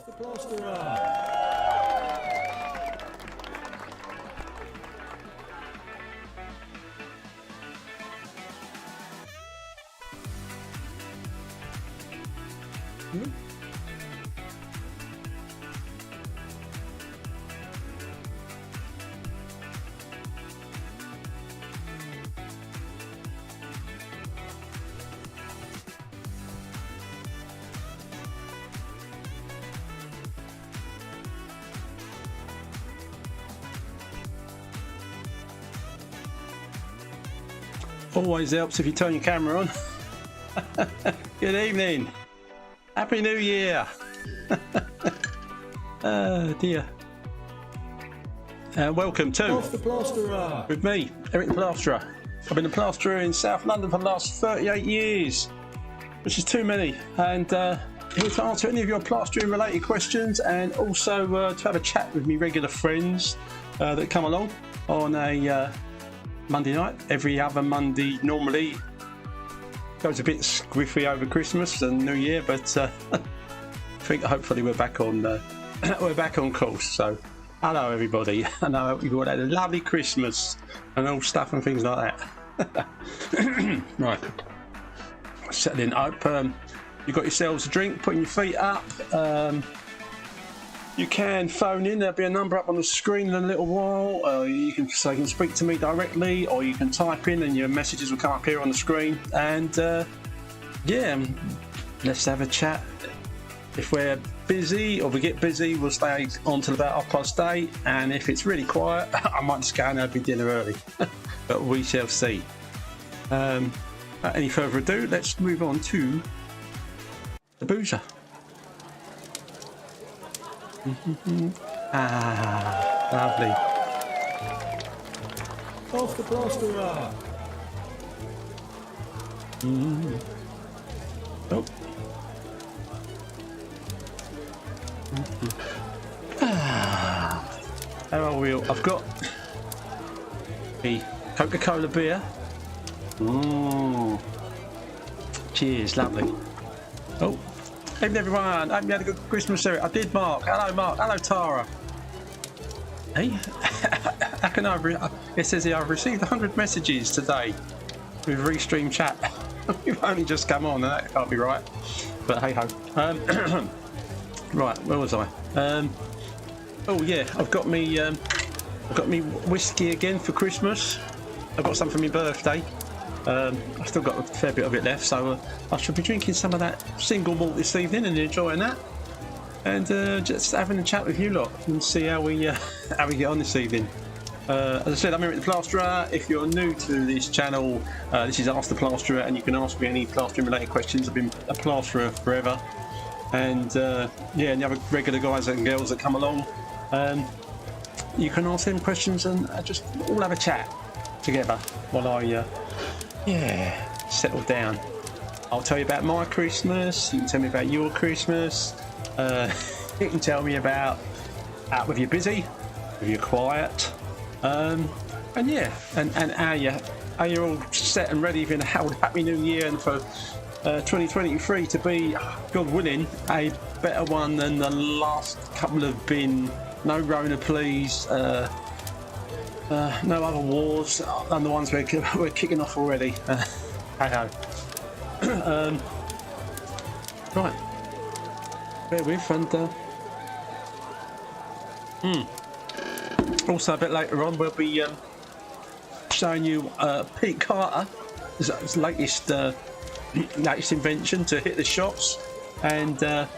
Off the Plasterer. Always helps if you turn your camera on. Good evening. Happy New Year. Oh dear. Welcome to Off the Plasterer. with me, Eric the Plasterer. I've been a plasterer in South London for the last 38 years, which is too many. And here to answer any of your plastering related questions, and also to have a chat with me regular friends that come along on a Monday night, every other Monday normally. Goes a bit squiffy over Christmas and New Year, but I think hopefully we're back on we're back on course. So hello everybody, and I hope you've all had a lovely Christmas and all stuff and things like that. Right, settling up. You got yourselves a drink, putting your feet up. You can phone in. There'll be a number up on the screen in a little while. You can speak to me directly, or you can type in and your messages will come up here on the screen. And yeah, let's have a chat. If we're busy or we get busy, we'll stay on till about 8:30. And if it's really quiet, I might just go and have my dinner early. But we shall see. Without any further ado, let's move on to the boozer. Lovely. Off the Plasterer. Oh. How are we all? I've got the Coca-Cola beer. Cheers, lovely. Oh. Evening everyone, I hope you had a good Christmas, Eric. I did, Mark. Hello, Mark. Hello, Tara. Hey, how can it says here, I've received 100 messages today with Restream chat. We've only just come on, and that can't be right. But hey ho. Right, where was I? Oh yeah, I've got me whiskey again for Christmas. I've got some for my birthday. I've still got a fair bit of it left, so I should be drinking some of that single malt this evening and enjoying that, and just having a chat with you lot and see how we get on this evening. As I said, I'm Eric the Plasterer. If you're new to this channel, this is Ask the Plasterer, and you can ask me any plastering related questions. I've been a plasterer forever, and yeah, and the other regular guys and girls that come along, you can ask them questions and just all have a chat together while I settle down. I'll tell you about my Christmas, you can tell me about your Christmas, you can tell me about whether you're busy, whether you're quiet, and yeah, and how you're all set and ready for a happy new year, and for 2023 to be, God willing, a better one than the last couple have been. No Rona please, no other wars than the ones we're kicking off already. Hey ho. Right, bear with, and also a bit later on we'll be showing you Pete Carter, his latest invention to hit the shops, and have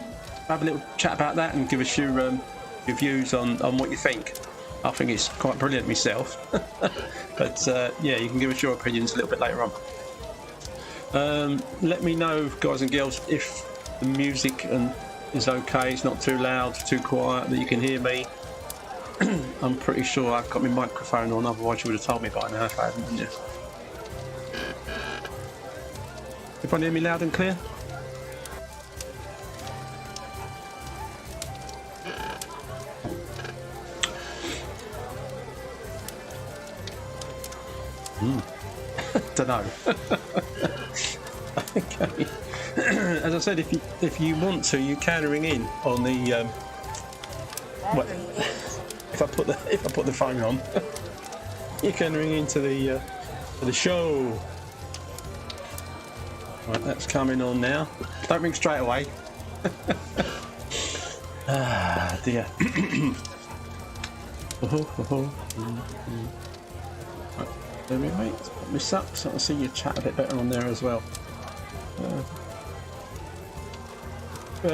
a little chat about that and give us your views on what you think. I think it's quite brilliant myself. But yeah, you can give us your opinions a little bit later on. Let me know, guys and girls, if the music is okay, it's not too loud, too quiet, that you can hear me. I'm pretty sure I've got my microphone on, otherwise you would have told me by now if I hadn't, wouldn't you? Everyone hear me loud and clear? Don't know. Okay. as I said, if you want to, you can ring in on the. Well, if I put the phone on, you can ring into the show. Right, that's coming on now. Don't ring straight away. Ah dear. Right, there we wait. Put this up so I can see your chat a bit better on there as well.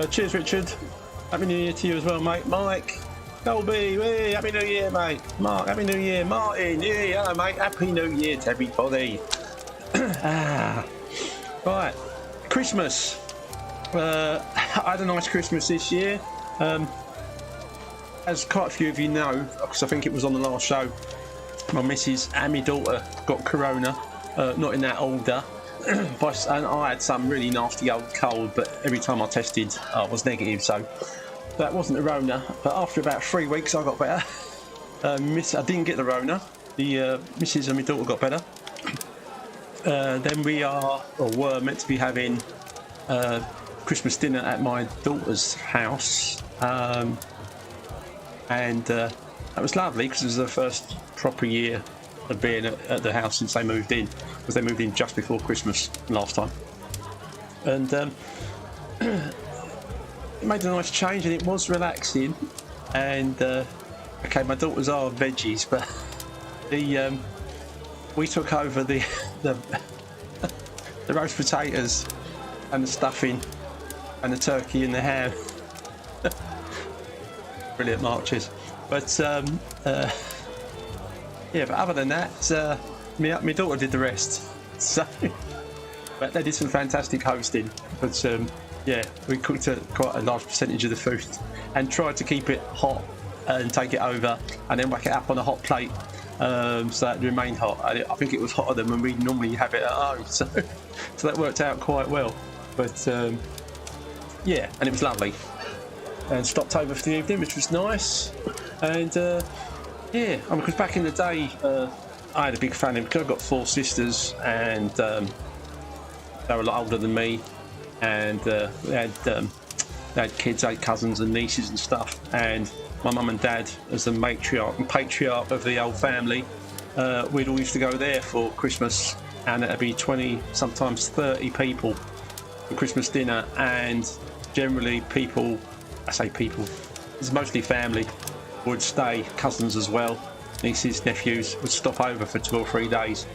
Cheers, Richard. Happy New Year to you as well, mate. Mike, Colby, hey, Happy New Year, mate. Mark, Happy New Year. Martin, yeah, hello, mate. Happy New Year to everybody. Right, Christmas. I had a nice Christmas this year. As quite a few of you know, because I think it was on the last show, my missus and my daughter got corona, not in that order. And I had some really nasty old cold, but every time I tested, I was negative, so that wasn't the Rona. But after about 3 weeks, I got better. I didn't get the Rona. The missus and my daughter got better. Then we were meant to be having Christmas dinner at my daughter's house, and that was lovely because it was the first proper year of being at the house since they moved in, because they moved in just before Christmas last time. And it made a nice change, and it was relaxing. And okay, my daughters are veggies, but we took over the roast potatoes and the stuffing and the turkey and the ham. Brilliant marches. But yeah, but other than that, my daughter did the rest. So, but they did some fantastic hosting. But yeah, we cooked quite a large percentage of the food and tried to keep it hot and take it over and then whack it up on a hot plate, so that it remained hot. I think it was hotter than when we normally have it at home. So that worked out quite well. But yeah, and it was lovely. And stopped over for the evening, which was nice. And yeah, I mean, because back in the day, I had a big family because I've got 4 sisters, and they were a lot older than me, and they had kids, 8 cousins and nieces and stuff. And my mum and dad, as the matriarch and patriarch of the old family, we'd all used to go there for Christmas, and it'd be 20, sometimes 30 people for Christmas dinner. And generally people, I say people, it's mostly family, would stay, cousins as well, nieces, nephews, would stop over for 2 or 3 days.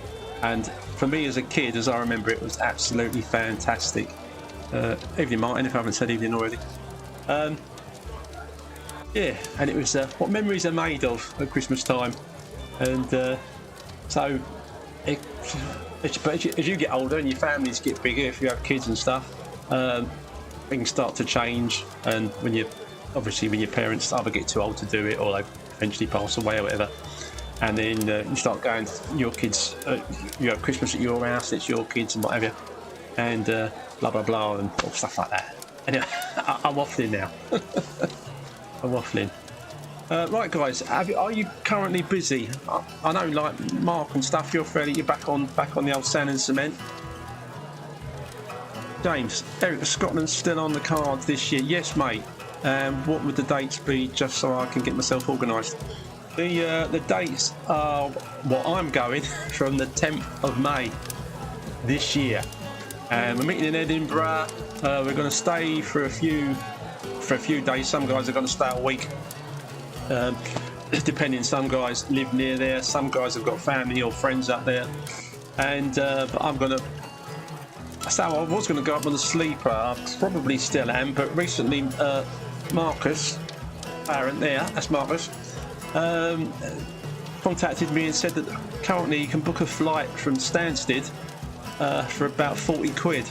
And for me as a kid, as I remember, it was absolutely fantastic. Evening, Martin, if I haven't said evening already. Yeah, and it was what memories are made of at Christmas time. And so, as you get older and your families get bigger, if you have kids and stuff, things start to change. And when your parents either get too old to do it or they eventually pass away or whatever, and then you start going, your kids, you have Christmas at your house, it's your kids and whatever, and blah blah blah and all stuff like that. Anyway, I'm waffling now. I'm waffling. Right, guys, are you currently busy? I know, like Mark and stuff, you're back on the old sand and cement. James, Eric, Scotland's still on the cards this year. Yes, mate. What would the dates be, just so I can get myself organised? The dates are, well, I'm going from the 10th of May this year. We're meeting in Edinburgh. We're going to stay for a few days. Some guys are going to stay a week, depending. Some guys live near there. Some guys have got family or friends up there. And but I'm going to. So I was going to go up on the sleeper. I probably still am. But recently, Marcus, parent there, that's Marcus, contacted me and said that currently you can book a flight from Stansted for about 40 quid,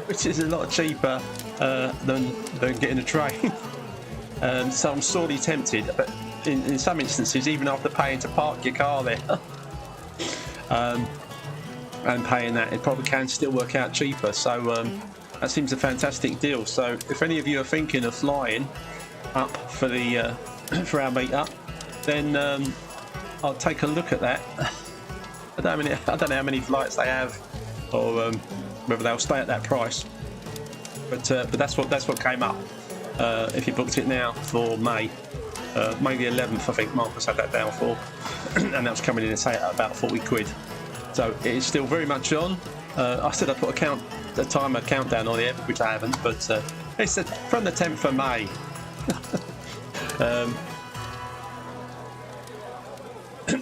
which is a lot cheaper than getting a train. So I'm sorely tempted, but in some instances, even after paying to park your car there and paying that, it probably can still work out cheaper. So that seems a fantastic deal. So if any of you are thinking of flying up for the for our meet-up, then I'll take a look at that. I don't know how many flights they have, or whether they'll stay at that price. But that's what came up. If you booked it now for May the 11th, I think Marcus had that down for, and that was coming in at about 40 quid. So it is still very much on. I said I'd put a timer countdown on it, which I haven't, but it's from the 10th of May.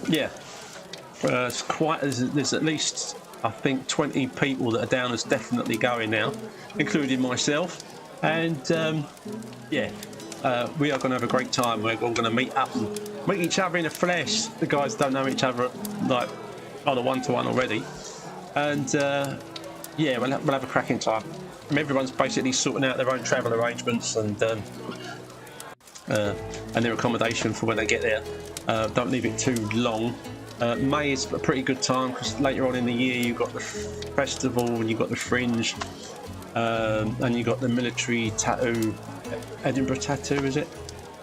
Yeah, it's quite. There's at least, I think, 20 people that are down as definitely going now, including myself. And yeah, we are going to have a great time. We're all going to meet up and meet each other in the flesh. The guys don't know each other like on a one-to-one already, and yeah, we'll have a cracking time. Everyone's basically sorting out their own travel arrangements and their accommodation for when they get there. Don't leave it too long. May is a pretty good time because later on in the year you've got the festival and you've got the fringe, and you've got the military tattoo, Edinburgh tattoo, is it?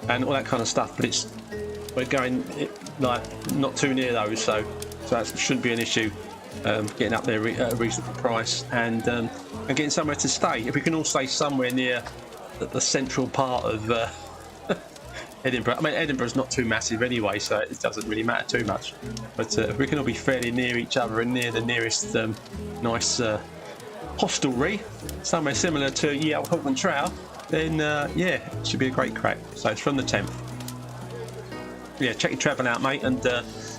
And all that kind of stuff. But we're going like not too near those, so that shouldn't be an issue. Getting up there at a reasonable price and getting somewhere to stay. If we can all stay somewhere near the central part of Edinburgh. I mean, Edinburgh's not too massive anyway, so it doesn't really matter too much. But if we can all be fairly near each other and near the nearest nice hostelry, somewhere similar to Hawkman Trow, then yeah, it should be a great crack. So it's from the 10th. Yeah, check your travel out, mate, and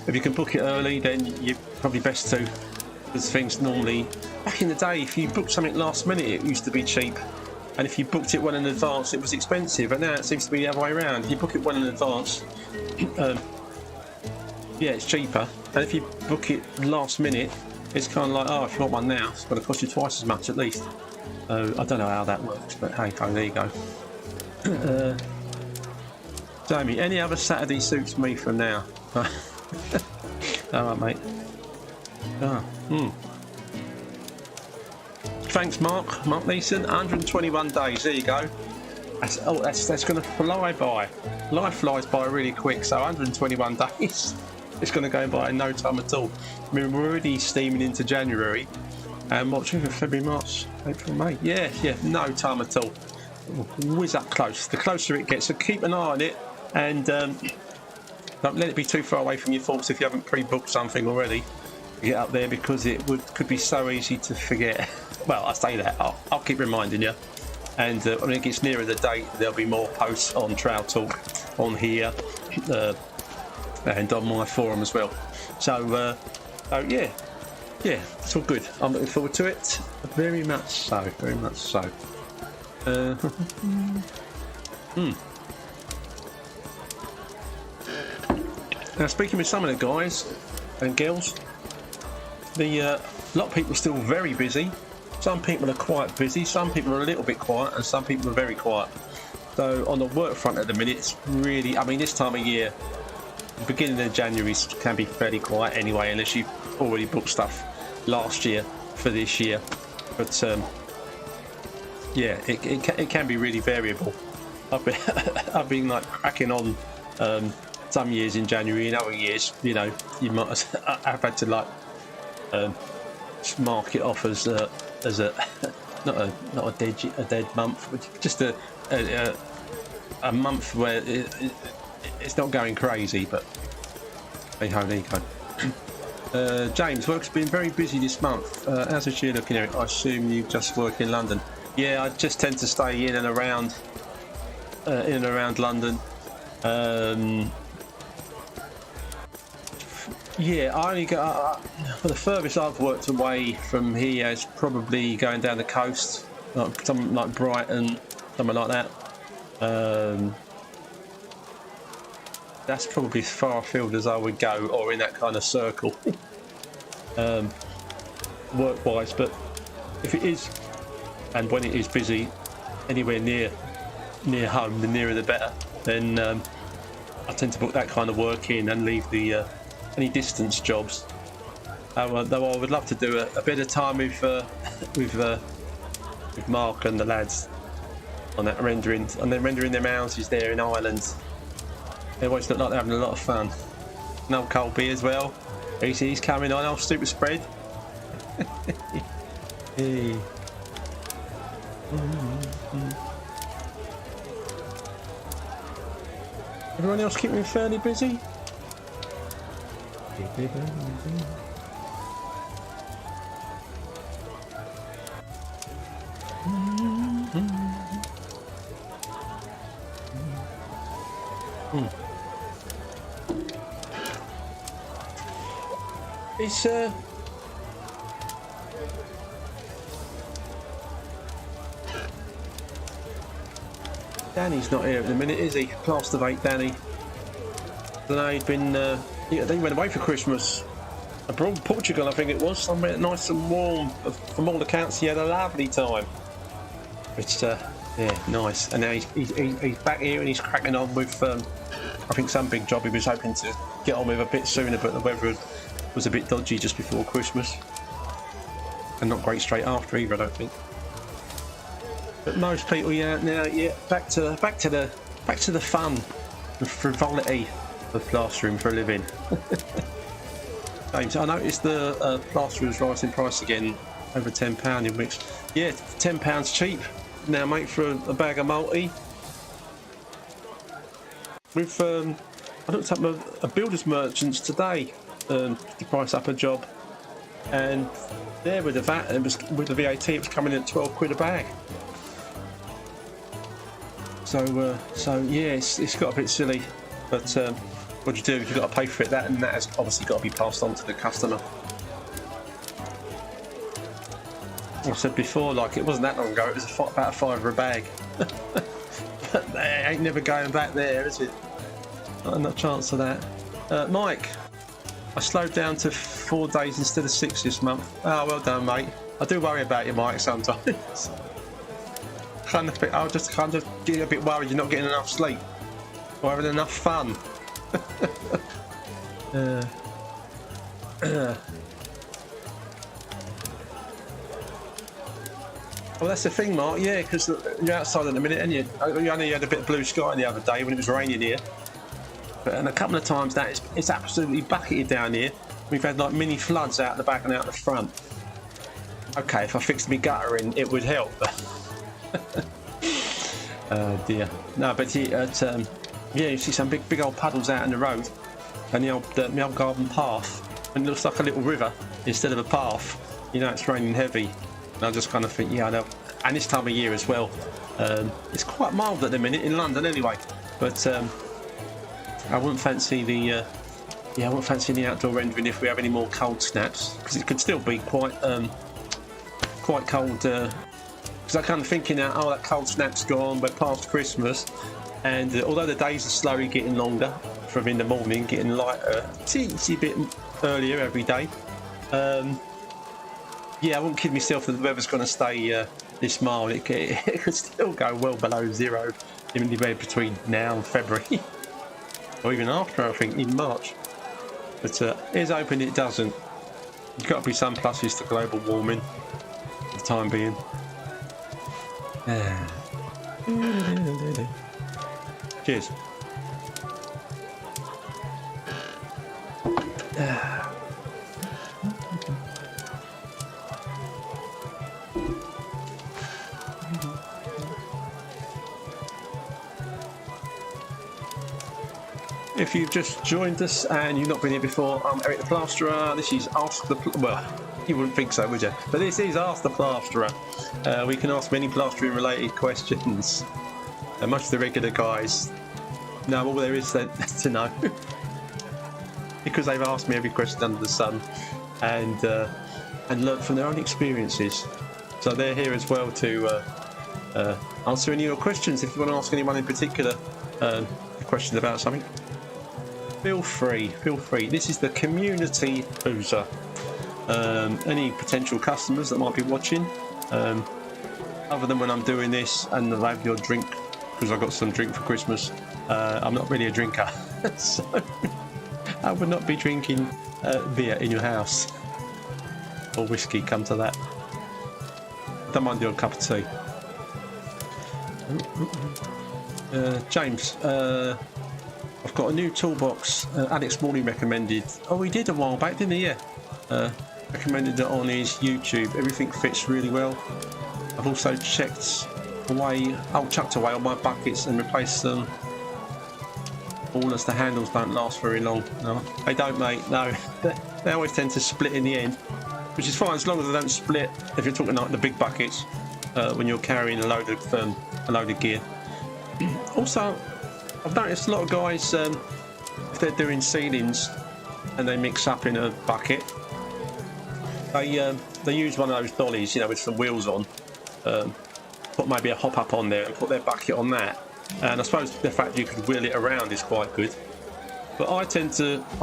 if you can book it early, then you're probably best to, because things normally, back in the day, if you booked something last minute, it used to be cheap. And if you booked it well in advance, it was expensive. And now it seems to be the other way around. If you book it well in advance, yeah, it's cheaper. And if you book it last minute, it's kind of like, oh, if you want one now, it's going to cost you twice as much at least. I don't know how that works, but hey, there you go. Jamie, any other Saturday suits me from now? Alright, mate. Thanks, Mark. Mark Neeson, 121 days. There you go. That's going to fly by. Life flies by really quick. So 121 days. It's going to go by in no time at all. I mean, we're already steaming into January, and what's February, March, April, May? Yeah, no time at all. Whiz up close. The closer it gets, so keep an eye on it, and don't let it be too far away from your thoughts if you haven't pre-booked something already. Get up there, because it could be so easy to forget. Well, I say that, I'll keep reminding you. And when it gets nearer the date, there'll be more posts on Trow Talk on here and on my forum as well. So yeah, it's all good. I'm looking forward to it. Very much so, very much so. Now, speaking with some of the guys and girls, a lot of people are still very busy. Some people are quite busy, some people are a little bit quiet, and some people are very quiet. So on the work front at the minute, it's really, I mean, this time of year, the beginning of January can be fairly quiet anyway, unless you've already booked stuff last year for this year. But yeah, it can be really variable. I've been like cracking on some years in January, and other years, you know, you might I've had to like mark it off as a not a dead month, but just a month where it's not going crazy. But hey ho, there you go. James, work's been very busy this month. How's the year looking, Eric? I assume you just work in London. Yeah, I just tend to stay in and around London. Yeah, I only go. The furthest I've worked away from here is probably going down the coast, like something like Brighton, something like that. That's probably as far afield as I would go, or in that kind of circle, work-wise. But if it is, and when it is busy, anywhere near home, the nearer the better. Then I tend to book that kind of work in and leave the any distance jobs. Though I would love to do a bit of time with Mark and the lads on that rendering, and then rendering them houses there in Ireland. They always look like they're having a lot of fun. And old Colby as well. He's coming on, old Super Spread. Hey. Everyone else keeping fairly busy? It's Danny's not here at the minute, is he? Plasterer Danny. I don't know, he'd been I think he went away for Christmas. Abroad, Portugal, I think it was, somewhere nice and warm. From all accounts, he had a lovely time. But yeah, nice. And now he's back here and he's cracking on with, I think, some big job he was hoping to get on with a bit sooner, but the weather was a bit dodgy just before Christmas, and not great straight after either, I don't think. But most people, yeah, now, yeah, back to the fun, the frivolity of plastering for a living. James, I noticed the plaster was rising in price again, over £10 in which, yeah, £10 cheap now, mate, for a bag of multi. With I looked up a builder's merchants today to price up a job, and there with the VAT, with the VAT, it was coming in at 12 quid a bag. So yeah, it's got a bit silly, but what do you do? You've got to pay for it. That has obviously got to be passed on to the customer. I said before, like, it wasn't that long ago, it was about £5 a bag. But they ain't never going back there, is it? Not a chance of that. Mike, I slowed down to 4 days instead of 6 this month. Oh, well done, mate. I do worry about you, Mike, sometimes. I'll just kind of get a bit worried you're not getting enough sleep or having enough fun. Well, that's the thing, Mark. Yeah, because you're outside in a minute, and you only had a bit of blue sky the other day when it was raining here. And a couple of times that it's absolutely bucketed down here. We've had like mini floods out the back and out the front. Okay, if I fixed my gutter in, it would help. Oh dear. No, but yeah, you see some big old puddles out in the road, and the old garden path, and it looks like a little river instead of a path. You know, it's raining heavy, and I just kind of think, yeah, I know. And this time of year as well, it's quite mild at the minute in London anyway. But I wouldn't fancy the outdoor rendering if we have any more cold snaps, because it could still be quite cold. Because I'm kind of thinking now, oh, that cold snap's gone, we're past Christmas, and although the days are slowly getting longer, from in the morning getting lighter, a teensy bit earlier every day. Yeah, I wouldn't kid myself that the weather's going to stay this mild. It could still go well below zero, even between now and February, or even after, I think, in March. But here's hoping it doesn't. There's got to be some pluses to global warming for the time being. Cheers. If you've just joined us and you've not been here before, I'm Eric the Plasterer. This is Ask the... well, you wouldn't think so, would you? But this is Ask the Plasterer. We can ask many plastering related questions. Most of the regular guys know all there is to know. Because they've asked me every question under the sun and learnt from their own experiences. So they're here as well to answer any of your questions. If you want to ask anyone in particular a question about something, feel free. This is the community boozer. Any potential customers that might be watching, other than when I'm doing this and I have your drink, because I got some drink for Christmas. I'm not really a drinker, so I would not be drinking beer in your house, or whiskey, come to that. Don't mind the odd cup of tea. James, I've got a new toolbox. Alex Morley recommended. Oh, he did a while back, didn't he? Yeah. recommended it on his YouTube. Everything fits really well. I've also chucked away all my buckets and replaced them all as the handles don't last very long. No, they don't, mate. No, they always tend to split in the end, which is fine as long as they don't split if you're talking like the big buckets when you're carrying a load of gear. Also, I've noticed a lot of guys if they're doing ceilings and they mix up in a bucket, they use one of those dollies, you know, with some wheels on. Put maybe a hop up on there and put their bucket on that. And I suppose the fact you could wheel it around is quite good. But I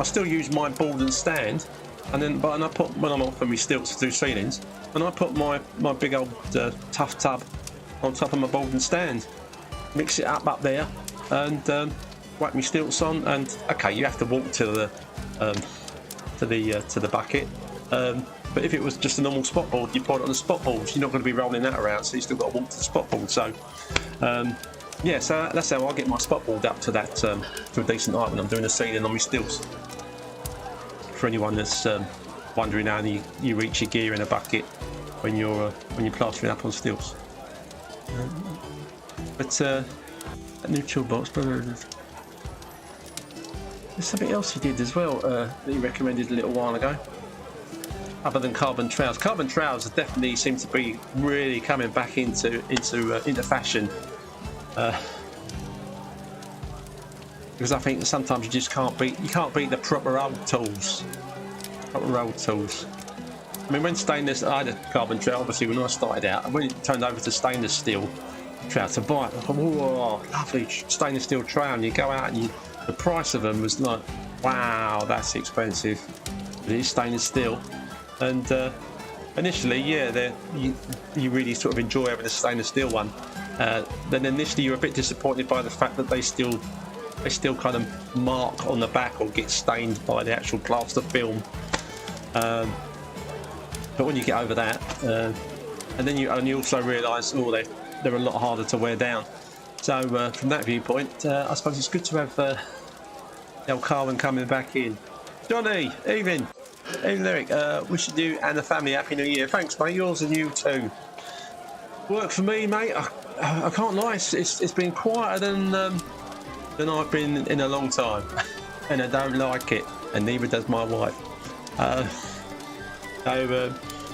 still use my board and stand, and then when I'm off on my stilts to do ceilings, and I put my big old tough tub on top of my board and stand, mix it up there, and whack my stilts on. And okay, you have to walk to the bucket. But if it was just a normal spot board, you put it on the spot board. You're not going to be rolling that around, so you still got to walk to the spot board. So, yeah, so that's how I get my spot board up to that to a decent height when I'm doing a ceiling on my stilts. For anyone that's wondering how you reach your gear in a bucket when you're plastering up on stilts. But a new toolbox, there's something else he did as well that he recommended a little while ago. Other than carbon trowels. Carbon trowels definitely seem to be really coming back into fashion. Because I think sometimes you just can't beat the proper old tools. I mean, when stainless, I had a carbon trowel obviously when I started out, and when it turned over to stainless steel trowel to buy it, I thought, whoa, lovely stainless steel trowel, and you go out and the price of them was like, wow, that's expensive. But it is stainless steel. And initially, yeah, you really sort of enjoy having a stainless steel one. Then initially you're a bit disappointed by the fact that they still kind of mark on the back or get stained by the actual plaster film. But when you get over that, and then you also realise, they're a lot harder to wear down. So from that viewpoint, I suppose it's good to have the old carbon coming back in. Johnny, evening. Hey Lyric, wishing you and the family Happy New Year. Thanks, mate. Yours and you too. Work for me, mate. I can't lie. It's been quieter than I've been in a long time, and I don't like it, and neither does my wife.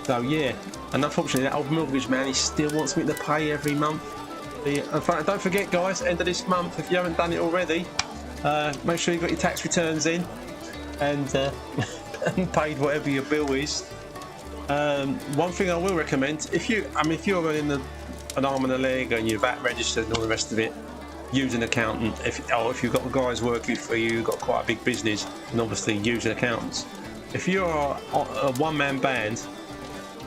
So yeah. And unfortunately, that old mortgage man, he still wants me to pay every month. In fact, don't forget, guys, end of this month, if you haven't done it already, make sure you've got your tax returns in and paid whatever your bill is. One thing I will recommend, if you're running an arm and a leg and you're VAT registered and all the rest of it, use an accountant. If you've got guys working for you, you've got quite a big business, and obviously use an accountant. If you're a one-man band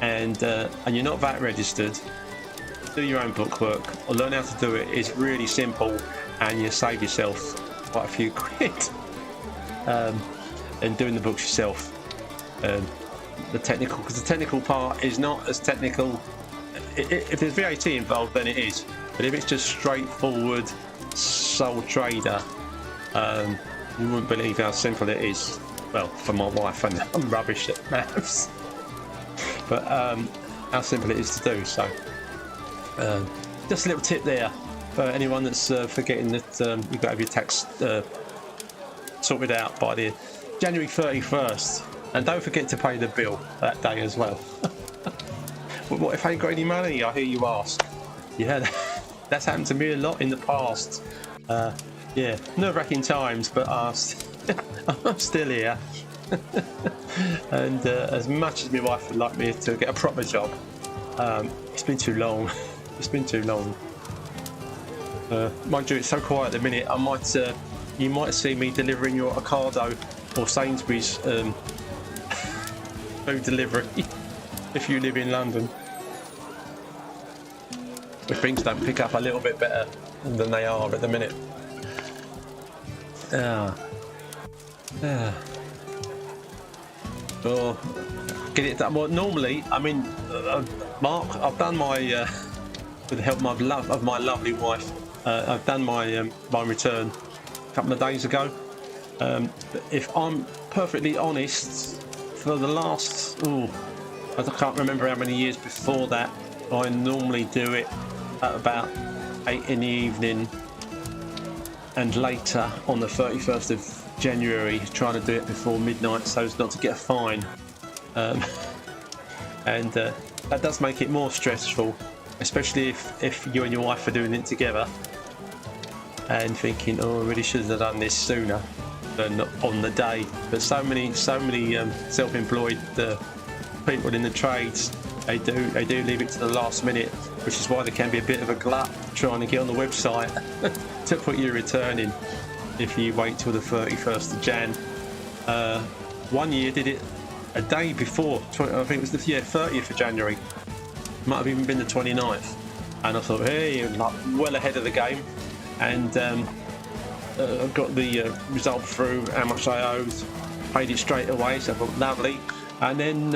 and you're not VAT registered, do your own bookwork or learn how to do it. It's really simple, and you save yourself quite a few quid. And doing the books yourself. Because the technical part is not as technical. If there's VAT involved, then it is. But if it's just straightforward sole trader, you wouldn't believe how simple it is. Well, for my wife, and I'm rubbish at maths. But how simple it is to do. So, just a little tip there for anyone that's forgetting that you've got to have your tax sorted out by the January 31st, and don't forget to pay the bill that day as well. What if I ain't got any money? I hear you ask. Yeah, that's happened to me a lot in the past. Yeah, nerve-wracking times, but I'm still here. And as much as my wife would like me to get a proper job, it's been too long. It's been too long. Mind you, it's so quiet at the minute. You might see me delivering your Ocado or Sainsbury's food delivery if you live in London. If things don't pick up a little bit better than they are at the minute. Or get it done. Well, normally, I mean, Mark, I've done my with the help of my lovely wife. I've done my return a couple of days ago. If I'm perfectly honest, for the last, I can't remember how many years before that, I normally do it at about 8 in the evening and later on the 31st of January, trying to do it before midnight so as not to get a fine. And that does make it more stressful, especially if you and your wife are doing it together and thinking, oh, I really should have done this sooner than on the day. But so many self-employed people in the trades, they do leave it to the last minute, which is why there can be a bit of a glut trying to get on the website to put your return in if you wait till the 31st of Jan. One year did it a day before, I think it was the 30th of January, might have even been the 29th, and I thought, hey, I'm like well ahead of the game, and I got the result through, how much I owed, paid it straight away, so I thought lovely. And then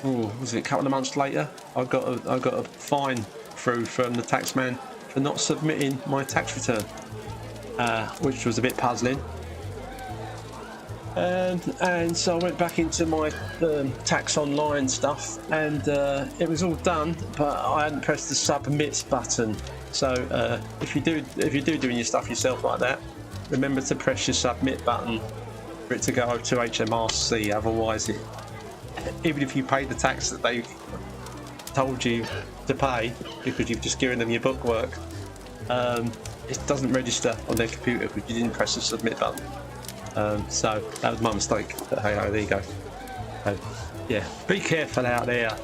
was it a couple of months later, I got a fine through from the taxman for not submitting my tax return, which was a bit puzzling. And so I went back into my tax online stuff, and it was all done, but I hadn't pressed the submit button. So if you do doing your stuff yourself like that, remember to press your submit button for it to go to HMRC. Otherwise, even if you pay the tax that they've told you to pay, because you've just given them your bookwork, it doesn't register on their computer because you didn't press the submit button. So that was my mistake. But hey, there you go. So, yeah, be careful out there.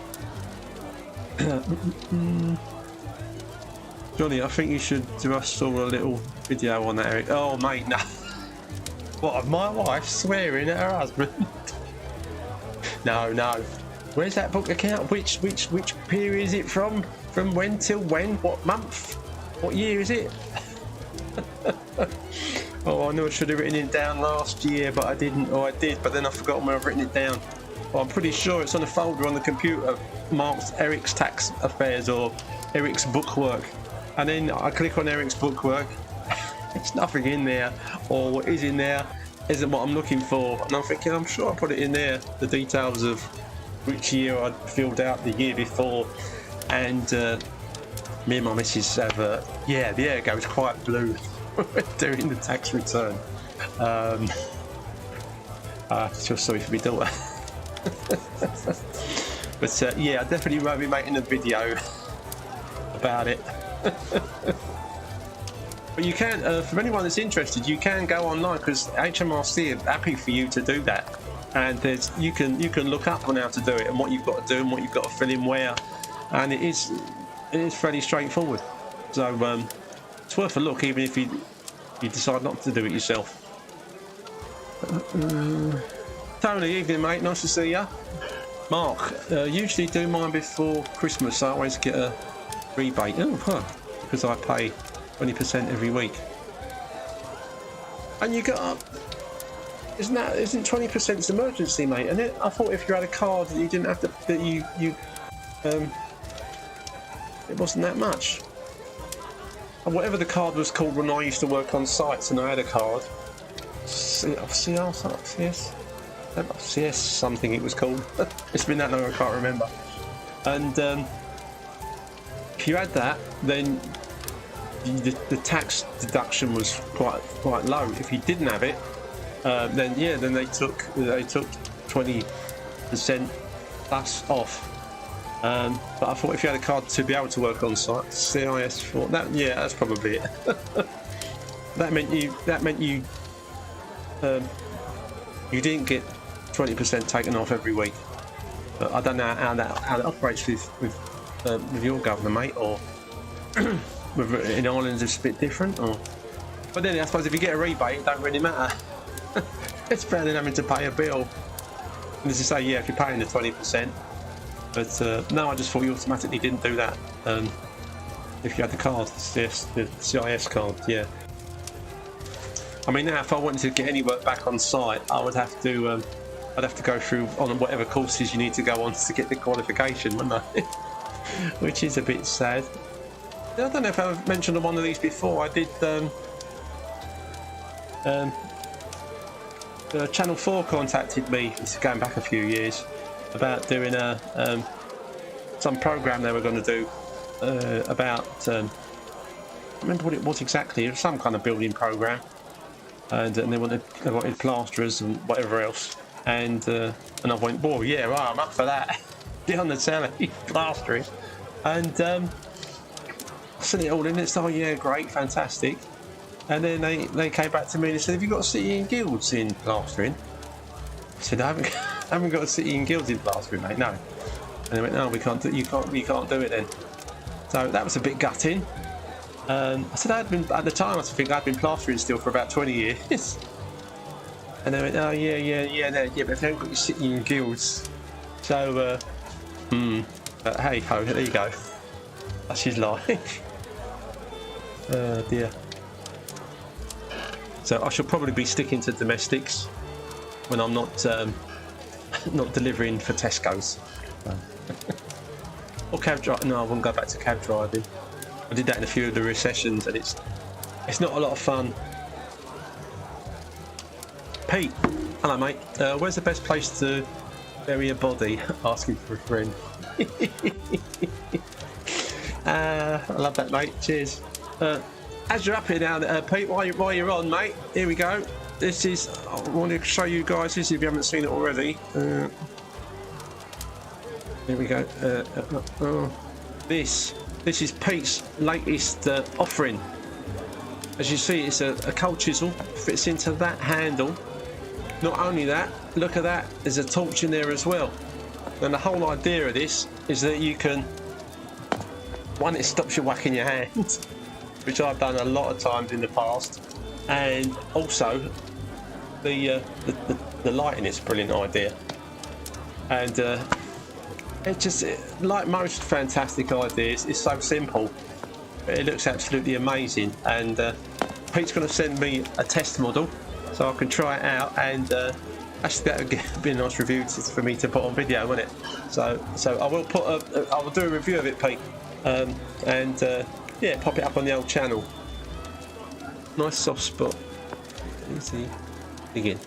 Johnny, I think you should do us all a little video on that, Eric. Oh, mate, no. What, of my wife swearing at her husband? No. Where's that book account? Which period is it from? From when till when? What month? What year is it? Oh, I knew I should have written it down last year, but I didn't. Or I did, but then I forgot where I've written it down. Well, I'm pretty sure it's on a folder on the computer marked Eric's Tax Affairs or Eric's Bookwork. And then I click on Eric's Bookwork. There's nothing in there, or what is in there isn't what I'm looking for. And I'm thinking, I'm sure I put it in there, the details of which year I'd filled out the year before. And me and my missus have, the air goes quite blue doing the tax return. I feel sorry for my daughter. But yeah, I definitely won't be making a video about it. But you can, for anyone that's interested, you can go online because HMRC are happy for you to do that, and you can look up on how to do it and what you've got to do and what you've got to fill in where, and it is fairly straightforward. So it's worth a look, even if you decide not to do it yourself. Tony, evening mate, nice to see ya. Mark, usually do mine before Christmas. I always get a rebate. Because I pay 20% every week. And you got isn't 20% emergency, mate? And I thought if you had a card that you didn't have to, that you it wasn't that much. And whatever the card was called when I used to work on sites and I had a card, CS something it was called. It's been that long I can't remember. And if you had that, then the tax deduction was quite low. If you didn't have it, then they took 20% plus off. But I thought if you had a card to be able to work on site, CIS for that, that's probably it. that meant you didn't get 20% taken off every week. But I don't know how that operates with your governor, mate, or in Ireland it's a bit different. But then I suppose if you get a rebate, it don't really matter. It's better than having to pay a bill. And as I say, if you're paying the 20%. But no, I just thought you automatically didn't do that. If you had the card, the CIS card, yeah. I mean, now if I wanted to get any work back on site, I would have to. I'd have to go through on whatever courses you need to go on to get the qualification, wouldn't I? Which is a bit sad. I don't know if I've mentioned on one of these before. I did Channel 4 contacted me, this is going back a few years, about doing some program they were going to do about, I don't remember what it was exactly, it was some kind of building program, and they wanted plasterers and whatever else, and I went, well, yeah, right, I'm up for that. Get on the telly, plastering, and I sent it all in. It's like, oh yeah, great, fantastic. And then they came back to me and they said, have you got a city in guilds in plastering? I said, I haven't got a city in guilds in plastering, mate, no. And they went, no, we can't do, you can't do it then. So that was a bit gutting. I said, at the time I think I'd been plastering still for about 20 years. And they went, oh yeah, but if you haven't got your city in guilds. So but hey ho, there you go. That's his life. Oh dear. So I shall probably be sticking to domestics when I'm not not delivering for Tesco's. Or cab driving. No, I wouldn't go back to cab driving. I did that in a few of the recessions, and it's not a lot of fun. Pete, hello mate. Where's the best place to bury a body? Asking for a friend. I love that, mate. Cheers. As you're up here now, Pete, while you're on, mate, here we go. This is, I want to show you guys this if you haven't seen it already. Here we go. This is Pete's latest offering. As you see, it's a cold chisel, fits into that handle. Not only that, look at that, there's a torch in there as well. And the whole idea of this is that you can, one, it stops you whacking your hand, which I've done a lot of times in the past, and also the light in it's a brilliant idea. And it just, like most fantastic ideas, it's so simple, but it looks absolutely amazing. And Pete's going to send me a test model so I can try it out, and actually that would be a nice review for me to put on video, wouldn't it? So I will I will do a review of it, Pete, and yeah, pop it up on the old channel. Nice soft spot. Easy. Begin.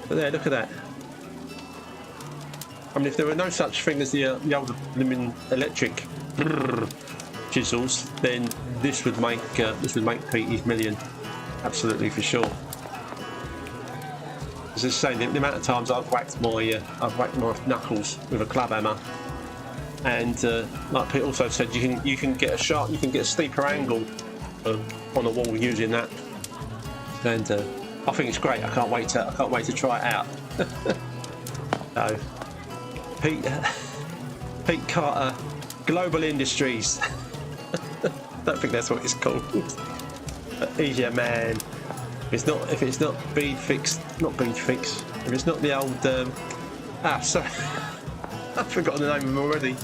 But there, look at that. I mean, if there were no such thing as the old electric chisels, then this would make Pete his million, absolutely for sure. As I say, the amount of times I've whacked my knuckles with a club hammer, and like Pete also said, you can get a steeper angle on a wall using that, and I think it's great. I can't wait to try it out. So, Pete Carter, Global Industries. Don't think that's what it's called. He's your man. If it's not bead fix, if it's not the old sorry, I've forgotten the name of them already.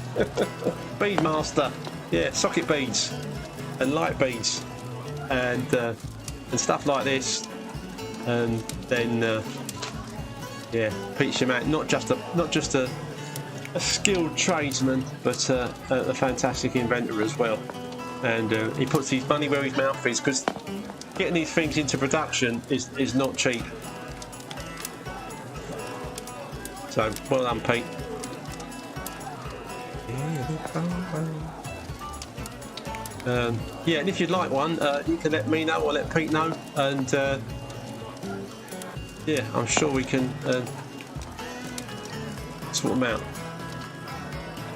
Bead master, yeah, socket beads and light beads and stuff like this, and then yeah, Pete's your man. Not just a skilled tradesman, but a fantastic inventor as well. And he puts his money where his mouth is, because getting these things into production is not cheap. So well done, Pete. Yeah, and if you'd like one, you can let me know or let Pete know, and yeah, I'm sure we can sort them out.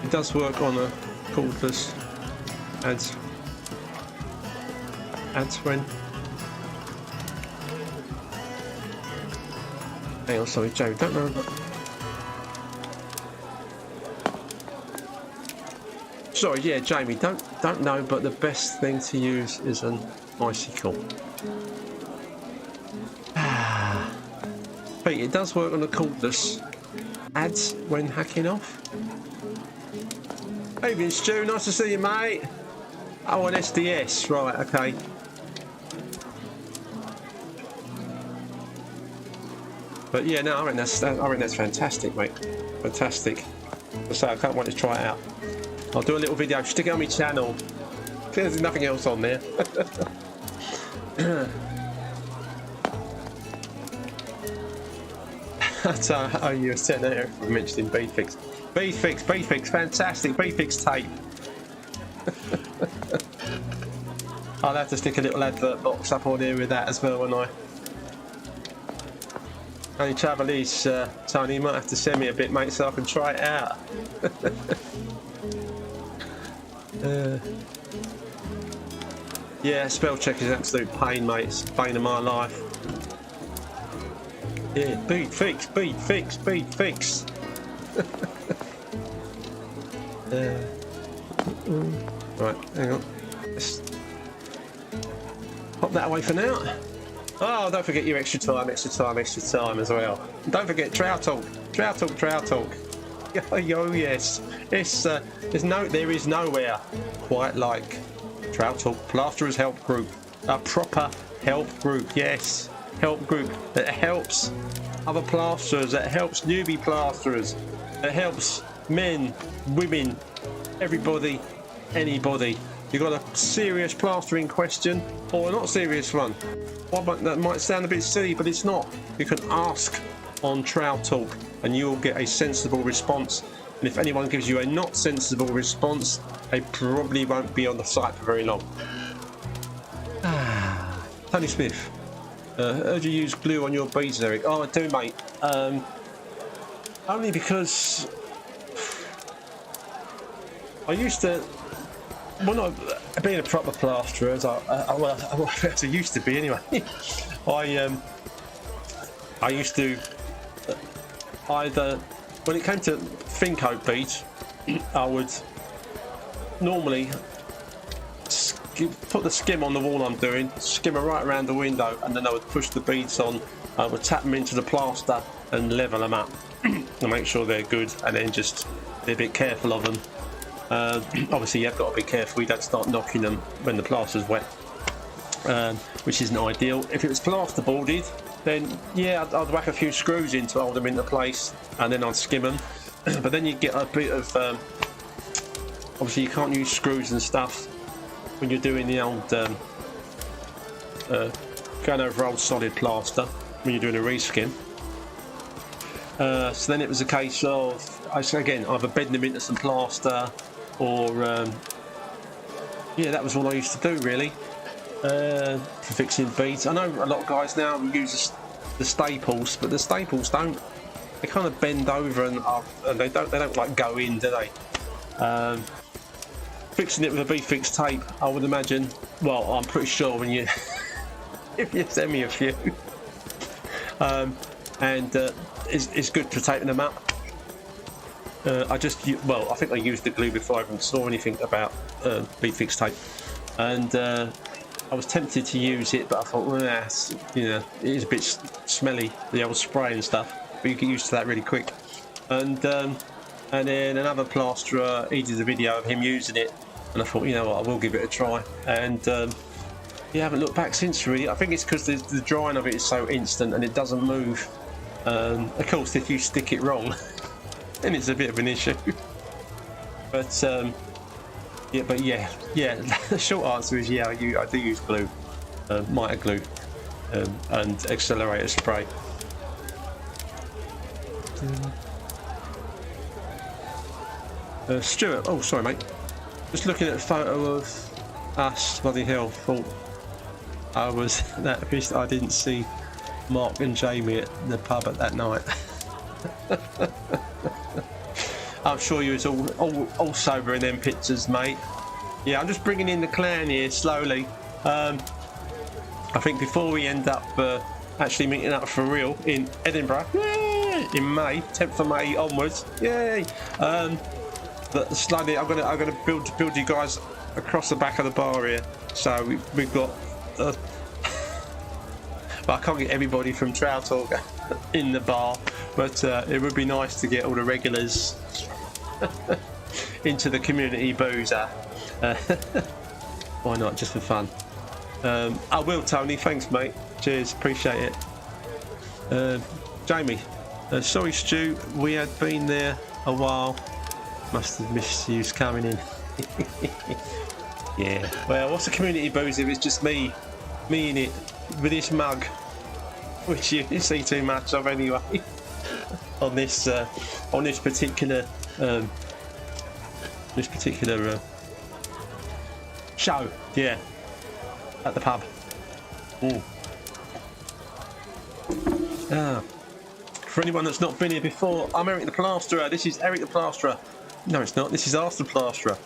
It does work on a cordless ads when. Hang on, sorry, Joe, don't know. Sorry, yeah, Jamie, don't know, but the best thing to use is an icicle. Pete, it does work on a cordless ads when hacking off. Evening, Stu, nice to see you, mate. Oh, an SDS, right, okay. But yeah, no, I reckon that's fantastic, mate. Fantastic. So I can't wait to try it out. I'll do a little video, stick it on my channel, There's nothing else on there. So, oh, you were sitting there mentioning B-Fix. B-Fix, B-Fix, fantastic, B-Fix tape. I'll have to stick a little advert box up on here with that as well, won't I? Only trouble is, Tony, you might have to send me a bit, mate, so I can try it out. Yeah, spell check is an absolute pain, mate. It's the bane of my life. Yeah, beat fix. Right, hang on. Let's pop that away for now. Oh, don't forget your extra time as well. Don't forget Trout Talk. Oh yes. There is nowhere quite like Trout Talk Plasterers Help Group. A proper help group, yes. Help group that helps other plasterers, that helps newbie plasterers, that helps men, women, everybody, anybody. You've got a serious plastering question or a not serious one. That might sound a bit silly, but it's not. You can ask on Trout Talk and you will get a sensible response. And if anyone gives you a not sensible response, they probably won't be on the site for very long. Tony Smith. Heard you use glue on your beads, Eric. Oh, I do, mate. Only because I used to, well, not being a proper plasterer, as I used to be anyway. I used to either, when it came to thin coat beads, I would normally put the skim on the wall I'm doing, skim it right around the window, and then I would push the beads on. I would tap them into the plaster and level them up to make sure they're good, and then just be a bit careful of them. Obviously you've got to be careful you don't start knocking them when the plaster's wet, which isn't ideal. If it was plasterboarded, then yeah, I'd whack a few screws in to hold them into place, and then I'd skim them. But then you get a bit of obviously you can't use screws and stuff when you're doing the old going over old solid plaster when you're doing a reskin. So then it was a case of, again, either bedding them into some plaster or yeah, that was what I used to do really for fixing beads. I know a lot of guys now use the staples, but the staples they kind of bend over and they don't like go in, do they? Fixing it with a B-Fix tape, I would imagine. Well, I'm pretty sure when you if you send me a few, it's good for taping them up. I think I used the glue before I even saw anything about B-Fix tape, and I was tempted to use it, but I thought, well, it is a bit smelly, the old spray and stuff. But you get used to that really quick. And then another plasterer, he did a video of him using it, and I thought, you know what, I will give it a try. And you haven't looked back since, really. I think it's because the drying of it is so instant and it doesn't move. Of course, if you stick it wrong, then it's a bit of an issue. But yeah, the short answer is yeah, I do use glue, mitre glue, and accelerator spray. Stuart, oh sorry mate, just looking at a photo of us, bloody hell, thought I was that pissed I didn't see Mark and Jamie at the pub at that night. I'm sure you was all sober in them pictures, mate. Yeah, I'm just bringing in the clan here slowly. I think before we end up actually meeting up for real in Edinburgh, yay, in May, 10th of May onwards, yay. But slowly, I'm gonna build you guys across the back of the bar here. So we've got. But I can't get everybody from Trout Talk in the bar. But it would be nice to get all the regulars into the community boozer. Why not? Just for fun. I will, Tony. Thanks, mate. Cheers. Appreciate it. Jamie. Sorry, Stu. We had been there a while. Must have missed you coming in. Yeah. Well, what's a community booze if it's just me in it with this mug, which you see too much of anyway. on this particular show. Yeah. At the pub. For anyone that's not been here before, I'm Eric the Plasterer. This is Eric the Plasterer. No, it's not. This is Ask the Plasterer.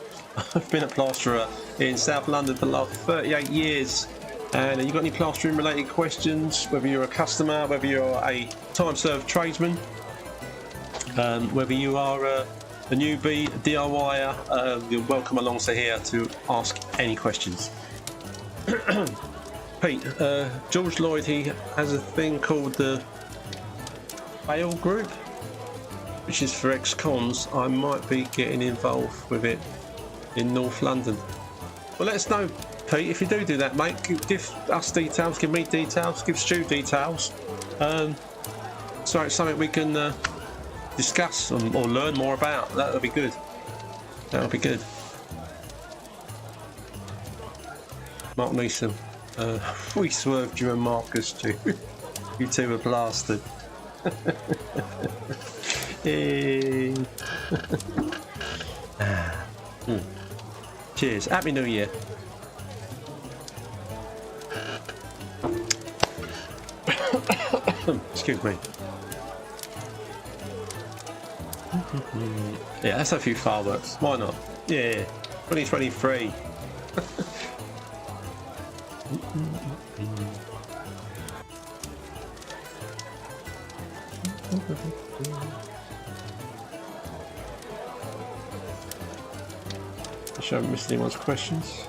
I've been a plasterer in South London for the last 38 years. And you've got any plastering related questions, whether you're a customer, whether you're a time-served tradesman, whether you are a newbie, a DIYer, you're welcome along to here to ask any questions. Pete, George Lloyd, he has a thing called the Bail Group, which is for ex-cons. I might be getting involved with it in North London. Well, let us know, Pete, if you do that, mate. Give us details, give me details, give Stu details. So it's something we can discuss or learn more about. That'll be good. That'll be good. Mark Neeson. We swerved you and Marcus, Stu. You two were blasted. Hey. Cheers. Happy New Year. Excuse me. Yeah, that's a few fireworks. Why not? Yeah. 2023. I haven't missed anyone's questions.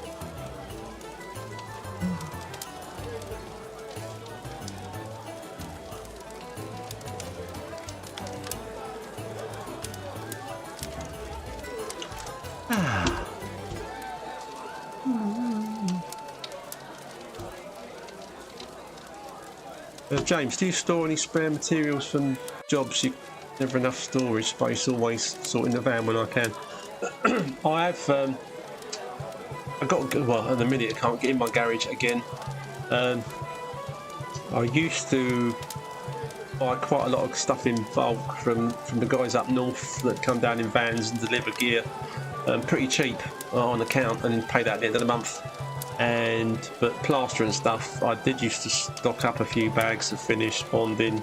James, do you store any spare materials from jobs? You never enough storage space, always sorting the van when I can. I have I got, well, at the minute I can't get in my garage again. I used to buy quite a lot of stuff in bulk from the guys up north that come down in vans and deliver gear pretty cheap on account and then pay that at the end of the month. But plaster and stuff, I did used to stock up a few bags of finish, bonding,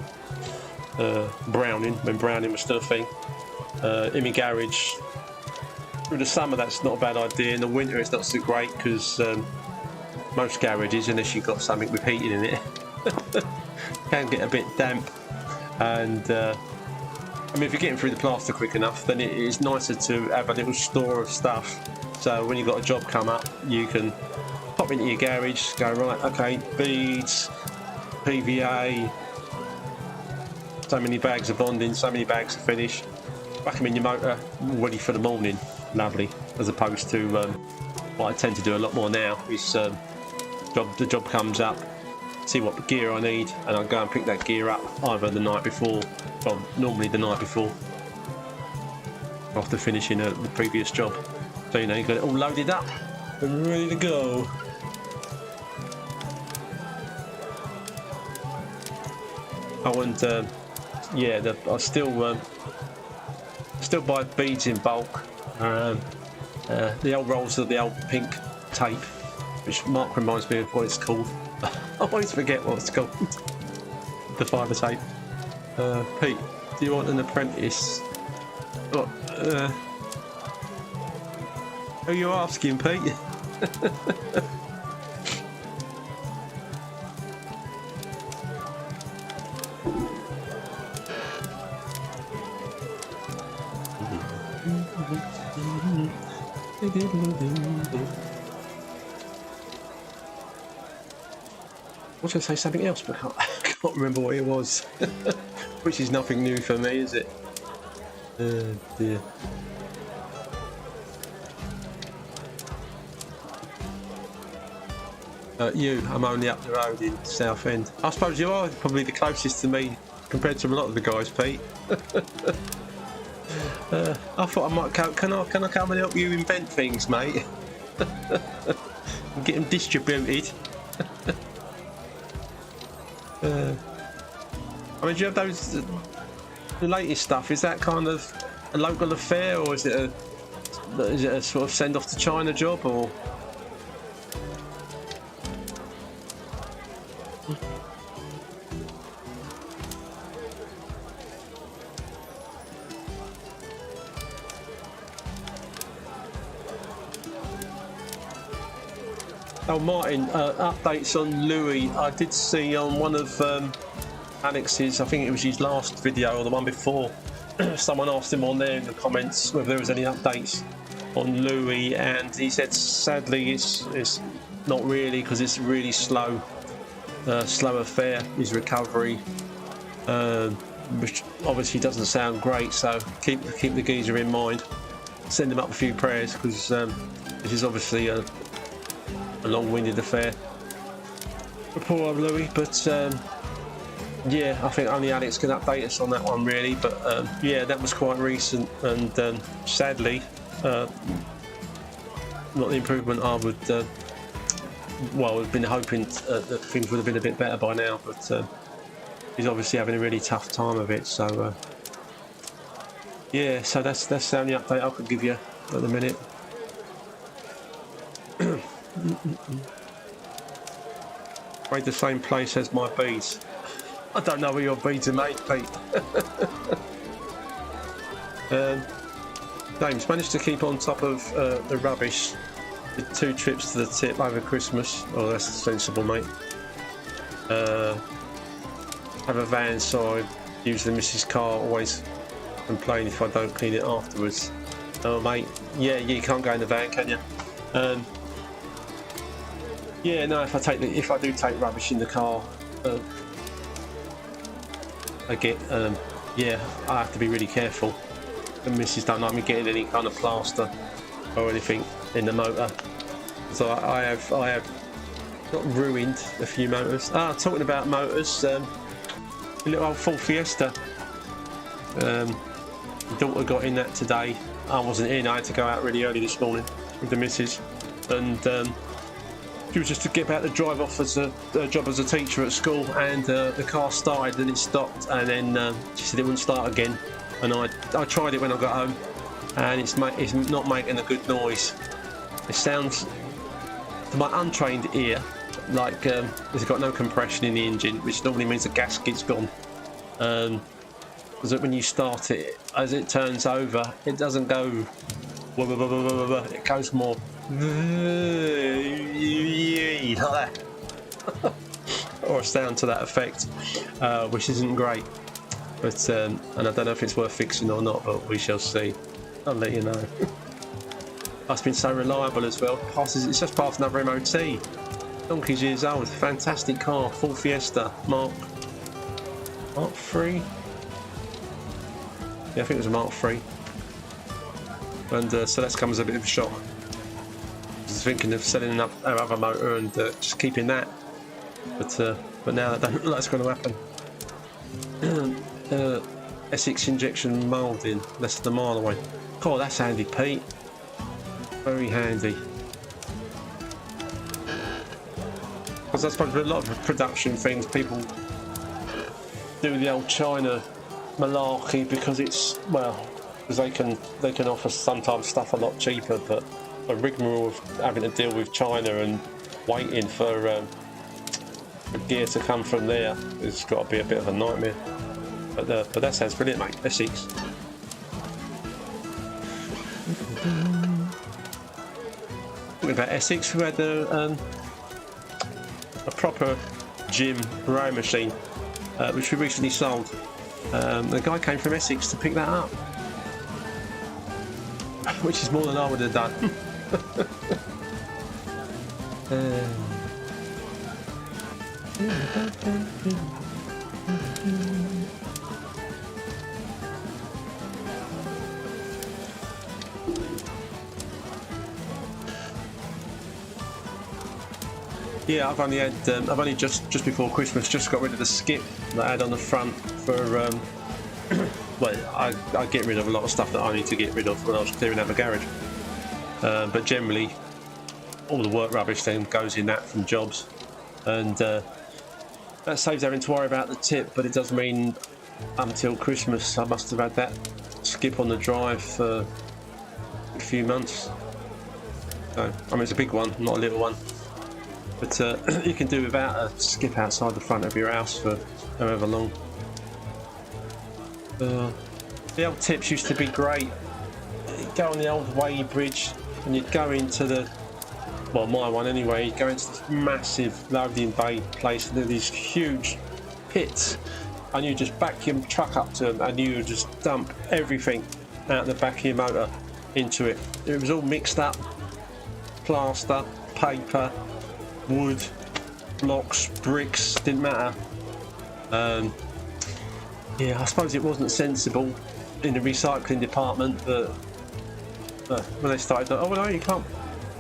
browning, when browning was still a thing, in my garage. Through the summer that's not a bad idea. In the winter it's not so great because most garages, unless you've got something with heating in it, can get a bit damp. And I mean, if you're getting through the plaster quick enough, then it is nicer to have a little store of stuff. So when you've got a job come up, you can pop into your garage, go, right, okay, beads, PVA, so many bags of bonding, so many bags of finish, whack them in your motor, ready for the morning. Lovely. As opposed to what I tend to do a lot more now is the job comes up, see what gear I need, and I go and pick that gear up either the night before, well, normally the night before, after finishing the previous job. So you know, you've got it all loaded up and ready to go. Oh, and yeah, I still buy beads in bulk. The old rolls of the old pink tape, which Mark reminds me of what it's called. I always forget what it's called. The fibre tape. Pete, do you want an apprentice? What? Who are you asking, Pete? I was going to say something else, but I can't remember what it was. Which is nothing new for me, is it? Dear. I'm only up the road in Southend. I suppose you are probably the closest to me compared to a lot of the guys, Pete. I thought I might come. Can I come and help you invent things, mate? and get them distributed. I mean, do you have those, the latest stuff, is that kind of a local affair, or is it a sort of send off to China job, or? Oh, Martin, updates on Louis. I did see on one of Alex's, I think it was his last video or the one before, someone asked him on there in the comments whether there was any updates on Louis, and he said sadly it's not really, because it's really slow affair, his recovery, which obviously doesn't sound great, so keep the geezer in mind, send him up a few prayers, because this is obviously a long-winded affair for poor old Louis, but yeah, I think only Alex can update us on that one really, but yeah, that was quite recent, and sadly not the improvement I would well, I've been hoping that things would have been a bit better by now, but he's obviously having a really tough time of it, so yeah, so that's the only update I could give you at the minute. Made the same place as my beads. I don't know where your beads are made, Pete. James managed to keep on top of the rubbish with 2 trips to the tip over Christmas. Oh, that's sensible, mate. Have a van, so I use the missus' car. Always complain if I don't clean it afterwards. Oh, mate. Yeah, you can't go in the van, can you? Yeah, no. If I do take rubbish in the car, I get yeah, I have to be really careful. The missus don't like me getting any kind of plaster or anything in the motor, so I have not ruined a few motors. Talking about motors, a little old Ford Fiesta. My daughter got in that today. I wasn't in. I had to go out really early this morning with the missus, and she was just to get back to drive off as a job as a teacher at school, and the car started and it stopped, and then she said it wouldn't start again, and I tried it when I got home, and it's not making a good noise. It sounds, to my untrained ear, like it's got no compression in the engine, which normally means the gasket's gone. Because when you start it, as it turns over, it doesn't go, it goes more like that. Or a sound to that effect, which isn't great, but and I don't know if it's worth fixing or not, but we shall see. I'll let you know. It's been so reliable as well. It's just passed another MOT. Donkey's years old. Fantastic car. Ford Fiesta Mark 3. Yeah, I think it was a Mark 3. And so that's come as a bit of a shock. I was thinking of selling our other motor and just keeping that, but now that doesn't look like it's going to happen. S6 injection moulding, less than a mile away. Oh, that's handy, Pete. Very handy. Because I suppose with a lot of production things, people do the old China malarkey because it's, well, because they can offer sometimes stuff a lot cheaper, but a rigmarole of having to deal with China and waiting for gear to come from there, it's got to be a bit of a nightmare. But that sounds brilliant, mate. S6. Talking about Essex, we had a proper gym rowing machine, which we recently sold. The guy came from Essex to pick that up, which is more than I would have done. Yeah, I've only just before Christmas just got rid of the skip that I had on the front for well, I get rid of a lot of stuff that I need to get rid of when I was clearing out the garage, but generally all the work rubbish then goes in that from jobs, and that saves having to worry about the tip. But it does mean until Christmas I must have had that skip on the drive for a few months. So I mean, it's a big one, not a little one, but you can do without a skip outside the front of your house for however long. The old tips used to be great. You'd go on the old Way Bridge and you'd go into the, well, my one anyway, you'd go into this massive loading bay place and there are these huge pits, and you just back your truck up to them and you would just dump everything out the back of your motor into it. It was all mixed up, plaster, paper, wood, blocks, bricks, didn't matter. Yeah, I suppose it wasn't sensible in the recycling department, but when they started, oh no, you can't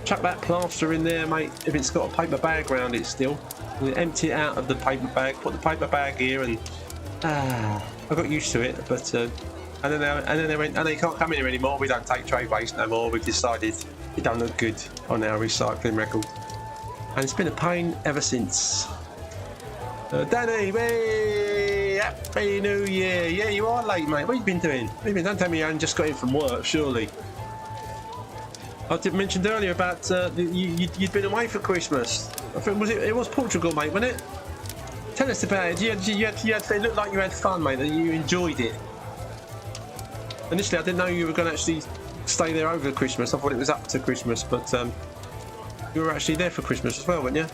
chuck that plaster in there, mate, if it's got a paper bag around it still. We empty it out of the paper bag, put the paper bag here, and I got used to it. But and then they went, and they can't come in here anymore. We don't take trade waste no more. We've decided it don't look good on our recycling record, and it's been a pain ever since. Danny, hey, happy New Year! Yeah, you are late, mate. What have you been doing? Don't tell me you hadn't just got in from work, surely. I did mention earlier about you'd been away for Christmas. I think it was Portugal, mate, wasn't it? Tell us about it. It looked like you had fun, mate. That you enjoyed it. Initially, I didn't know you were going to actually stay there over Christmas. I thought it was up to Christmas, but you were actually there for Christmas as well, weren't you?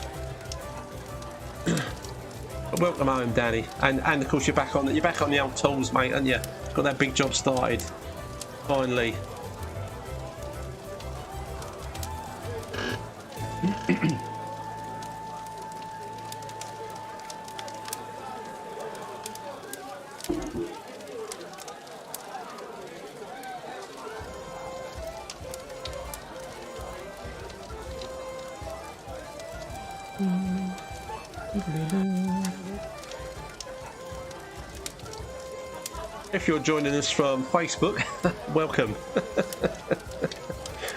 Welcome home, Danny, and of course you're back on the old tools, mate, and you got that big job started finally. If you're joining us from Facebook, welcome.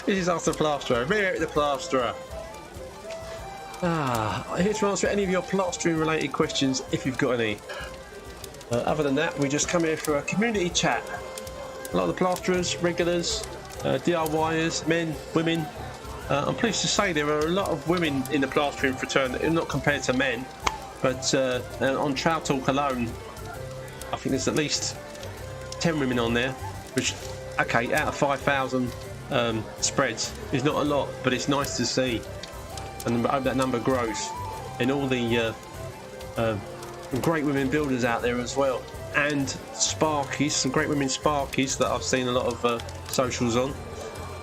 This is us, the Plasterer. We're at the Plasterer. Here to answer any of your plastering related questions if you've got any. Other than that, we just come here for a community chat. A lot of the plasterers, regulars, DIYers, men, women. I'm pleased to say there are a lot of women in the plastering fraternity, not compared to men, but on Trout Talk alone, I think there's at least 10 women on there, which, okay, out of 5,000 spreads is not a lot, but it's nice to see, and I hope that number grows. And all the great women builders out there as well, and Sparkies, some great women Sparkies that I've seen a lot of socials on,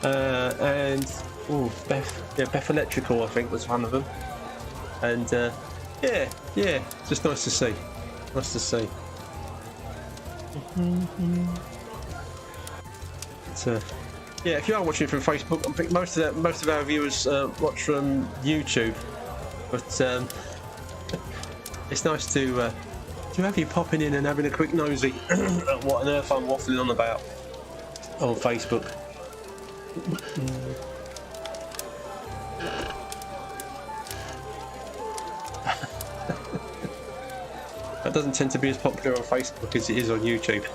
and Beth Electrical, I think, was one of them, and yeah, just nice to see. Yeah, if you are watching from Facebook, I think most of our viewers watch from YouTube, but it's nice to have you popping in and having a quick nosy at what on earth I'm waffling on about on Facebook. That doesn't tend to be as popular on Facebook as it is on YouTube.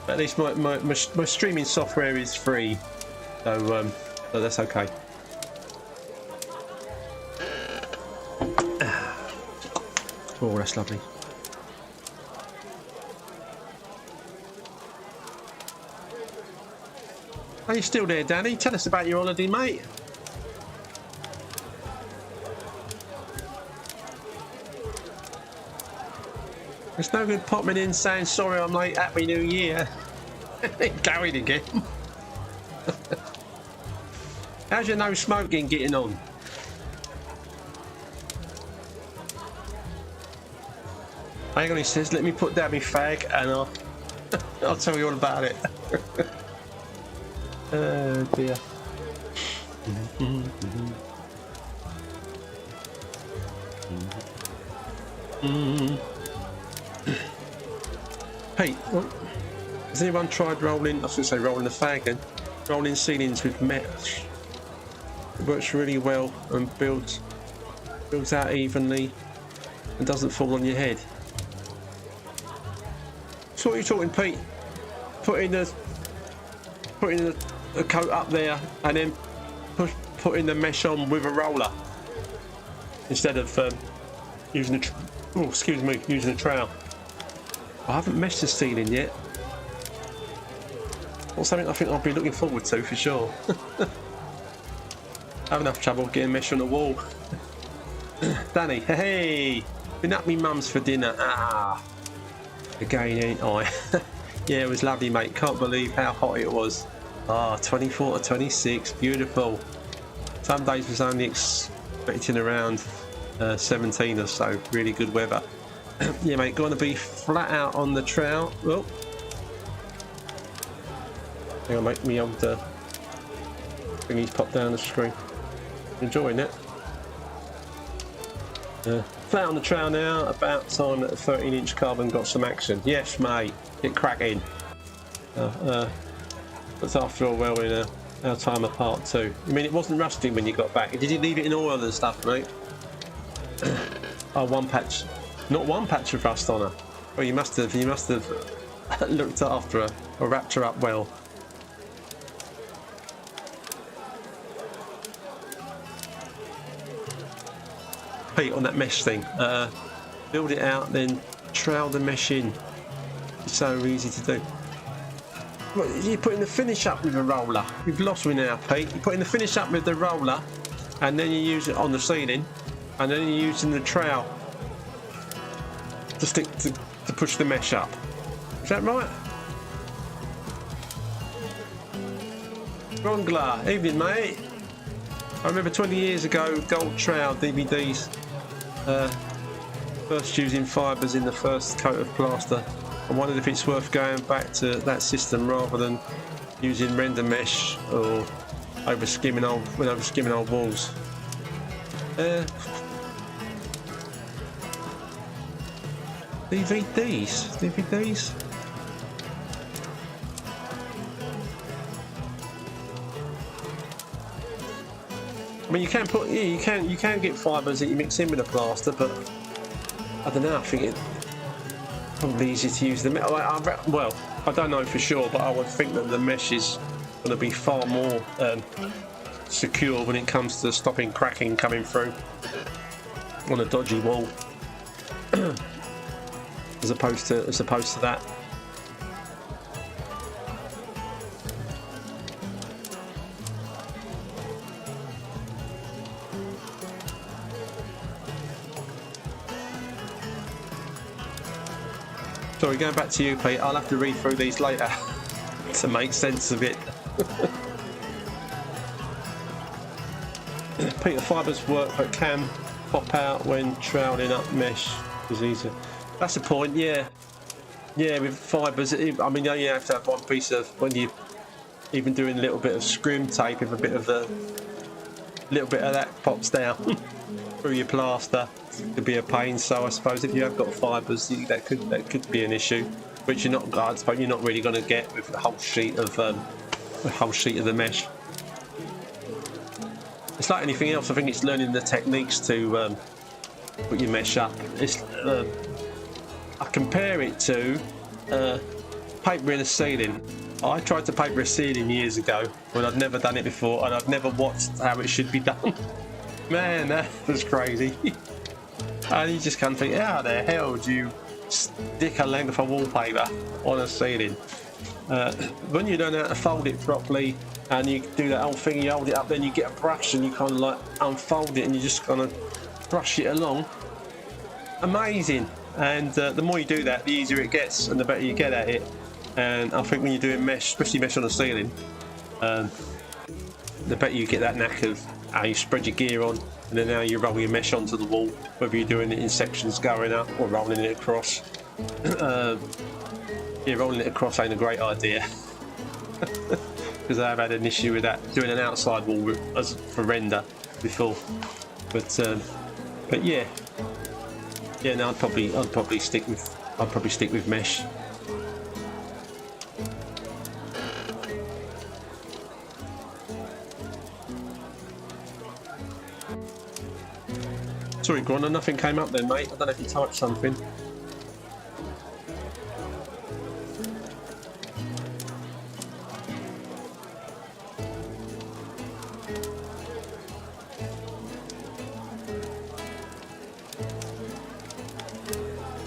At least my streaming software is free, so that's okay. Oh, that's lovely. Are you still there, Danny? Tell us about your holiday, mate. It's no good popping in saying sorry I'm late, happy new year. Going again. How's your no smoking getting on? Hang on, he says, let me put down my fag and I'll tell you all about it. Oh dear. Hey, has anyone tried rolling? I was going to say rolling the fag then. Rolling ceilings with mesh. It works really well and builds out evenly and doesn't fall on your head. So what are you talking, Pete? Putting a coat up there and then putting the mesh on with a roller instead of using using a trowel. I haven't meshed the ceiling yet. That's something I think I'll be looking forward to for sure. I have enough trouble getting mesh on the wall. Danny, hey, been at me mum's for dinner. Again, ain't I? Yeah, it was lovely, mate. Can't believe how hot it was. 24 to 26, beautiful. Some days was only expecting around 17 or so. Really good weather. Yeah, mate, going to be flat out on the trowel. Oh, hang on, mate. Me able to bring these pop down the screen. Enjoying it. Flat on the trowel now. About time that the 13-inch carbon got some action. Yes, mate. Get cracking. But after all, well, in our time apart too. I mean, it wasn't rusting when you got back. Did you leave it in oil and stuff, mate? Oh, one patch. Not one patch of rust on her. Well, you must have looked after her or wrapped her up well. Pete, on that mesh thing, build it out, then trowel the mesh in. It's so easy to do. Well, you're putting the finish up with a roller. You've lost me now, Pete. You're putting the finish up with the roller, and then you use it on the ceiling, and then you're using the trowel to push the mesh up. Is that right? Rongler, evening, mate. I remember 20 years ago, gold trowel DVDs. First using fibres in the first coat of plaster. I wondered if it's worth going back to that system rather than using render mesh or over skimming old walls. DVDs. I mean, you can get fibres that you mix in with a plaster, but I don't know. I think it's probably easier to use the mesh. Well, I don't know for sure, but I would think that the mesh is going to be far more secure when it comes to stopping cracking coming through on a dodgy wall, as opposed to that. Sorry, going back to you, Pete, I'll have to read through these later to make sense of it. Peter, fibres work but can pop out when troweling up mesh is easier. That's the point, yeah. Yeah, with fibres, I mean, you have to have one piece of, when you even doing a little bit of scrim tape, if a little bit of that pops down through your plaster, could be a pain. So I suppose if you have got fibres, that could be an issue, which I suppose you're not really going to get with a whole sheet of the mesh. It's like anything else. I think it's learning the techniques to put your mesh up. I compare it to papering a ceiling. I tried to paper a ceiling years ago when I'd never done it before, and I'd never watched how it should be done. Man, that was crazy. And you just can't think, how the hell do you stick a length of wallpaper on a ceiling? When you don't know how to fold it properly, and you do that whole thing, you hold it up, then you get a brush and you kind of like unfold it and you just kind of brush it along. Amazing. And the more you do that, the easier it gets and the better you get at it. And I think when you're doing mesh, especially mesh on the ceiling, the better you get that knack of how you spread your gear on, and then how you roll your mesh onto the wall, whether you're doing it in sections going up or rolling it across. Yeah, rolling it across ain't a great idea. Because I've had an issue with that, doing an outside wall for render before. But yeah. Yeah, no, I'd probably stick with mesh. Sorry, Gronna, nothing came up then, mate. I don't know if you typed something.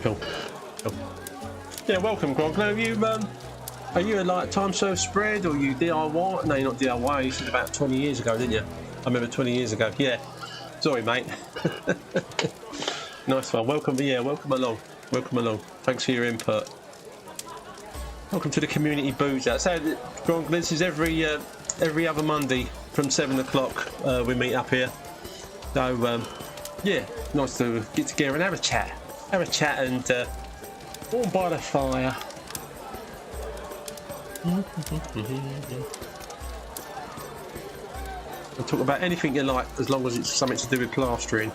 Cool. Cool. Yeah, welcome, Grogler. Are you a like time serve spread or you DIY? No, you're not DIY. You said about 20 years ago, didn't you? I remember 20 years ago. Yeah. Sorry, mate. Nice one. Welcome. Yeah, welcome along. Welcome along. Thanks for your input. Welcome to the community boozer. So, Grogler, this is every other Monday from 7 o'clock. We meet up here. So, yeah, nice to get together and have a chat. Have a chat and warm by the fire. And talk about anything you like as long as it's something to do with plastering.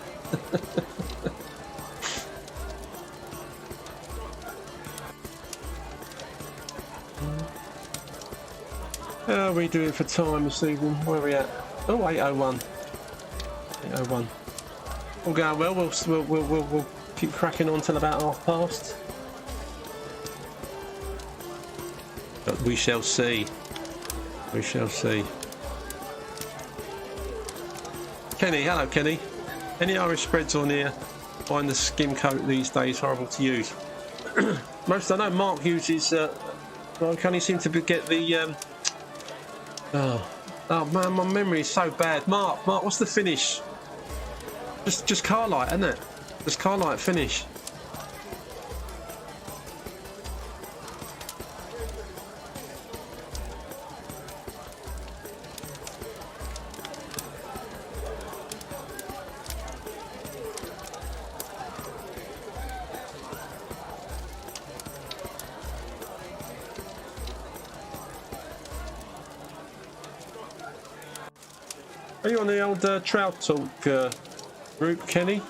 How are we doing for time this evening? Where are we at? Oh, 8:01. 8:01. All going well. We'll keep cracking on till about past. But we shall see. We shall see. Kenny, hello Kenny. Any Irish spreads on here? Find the skim coat these days horrible to use. Most I know Mark uses. Well, can he seem to get the? Oh man, my memory is so bad. Mark, what's the finish? Just Carlight, isn't it? Just Carlight finish. Are you on the old Trout Talk group, Kenny?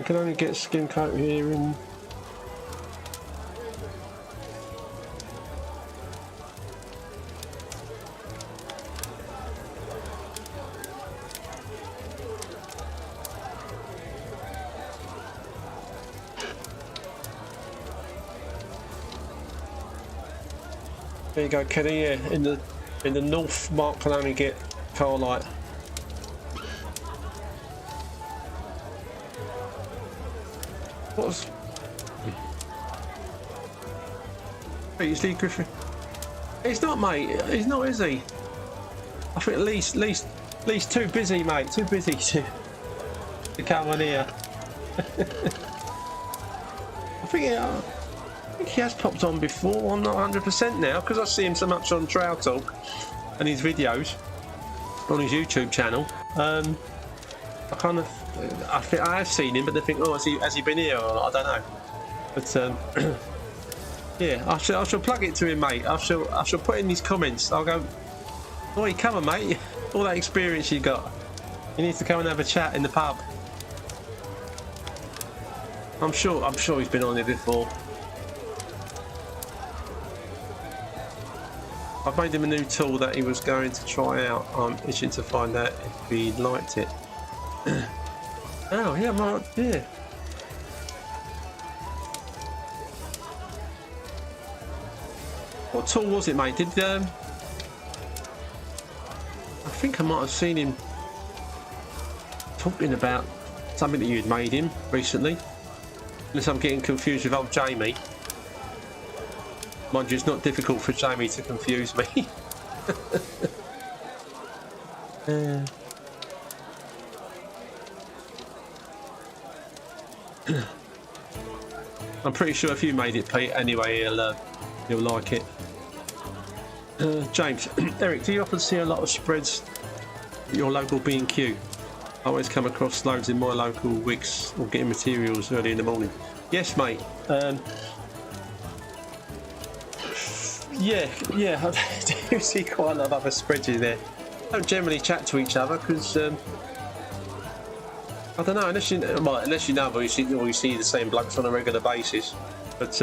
I can only get skim coat here and... There you go, Kenny. Yeah, in the north, Mark can only get Carlight. What's Beasley Griffin? He's not, mate. He's not, is he? I think at least too busy, mate. Too busy to come on here. I think he has popped on before. I'm not 100% now because I see him so much on Trail Talk and his videos on his YouTube channel. I think I have seen him, but they think, oh, has he been here or not? I don't know. But yeah, I shall plug it to him, mate. I shall put in his comments. I'll go, oi, come on, mate. All that experience you got. You need to come and have a chat in the pub. I'm sure he's been on here before. I've made him a new tool that he was going to try out. I'm itching to find out if he liked it. Oh yeah, Mark, yeah. What tool was it, mate? Did I think I might have seen him talking about something that you'd made him recently. Unless I'm getting confused with old Jamie. Mind you, it's not difficult for Jamie to confuse me. I'm pretty sure if you made it, Pete, anyway, he'll like it. James, Eric, do you often see a lot of spreads at your local B&Q? I always come across loads in my local Wickes or getting materials early in the morning. Yes, mate. Yeah, I do see quite a lot of other spreads in there. Don't generally chat to each other because I don't know, unless you know, or you see the same blokes on a regular basis. But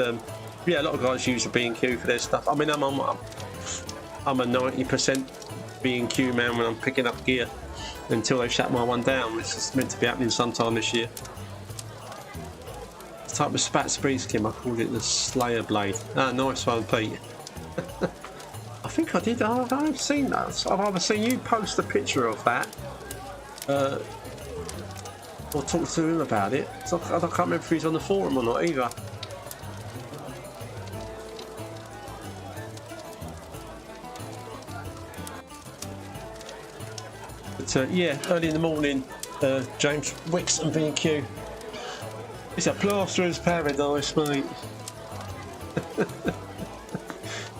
yeah, a lot of guys use a B&Q for their stuff. I mean, I'm a 90% B&Q man when I'm picking up gear until they shut my one down, which is meant to be happening sometime this year. This type of spat speed skim, I called it the Slayer blade. Ah, nice one, Pete. I think I did. I've seen that. I've either seen you post a picture of that, or talk to him about it. So I can't remember if he's on the forum or not either. But yeah, early in the morning, James, Wicks and B&Q. It's a plasterer's paradise, mate.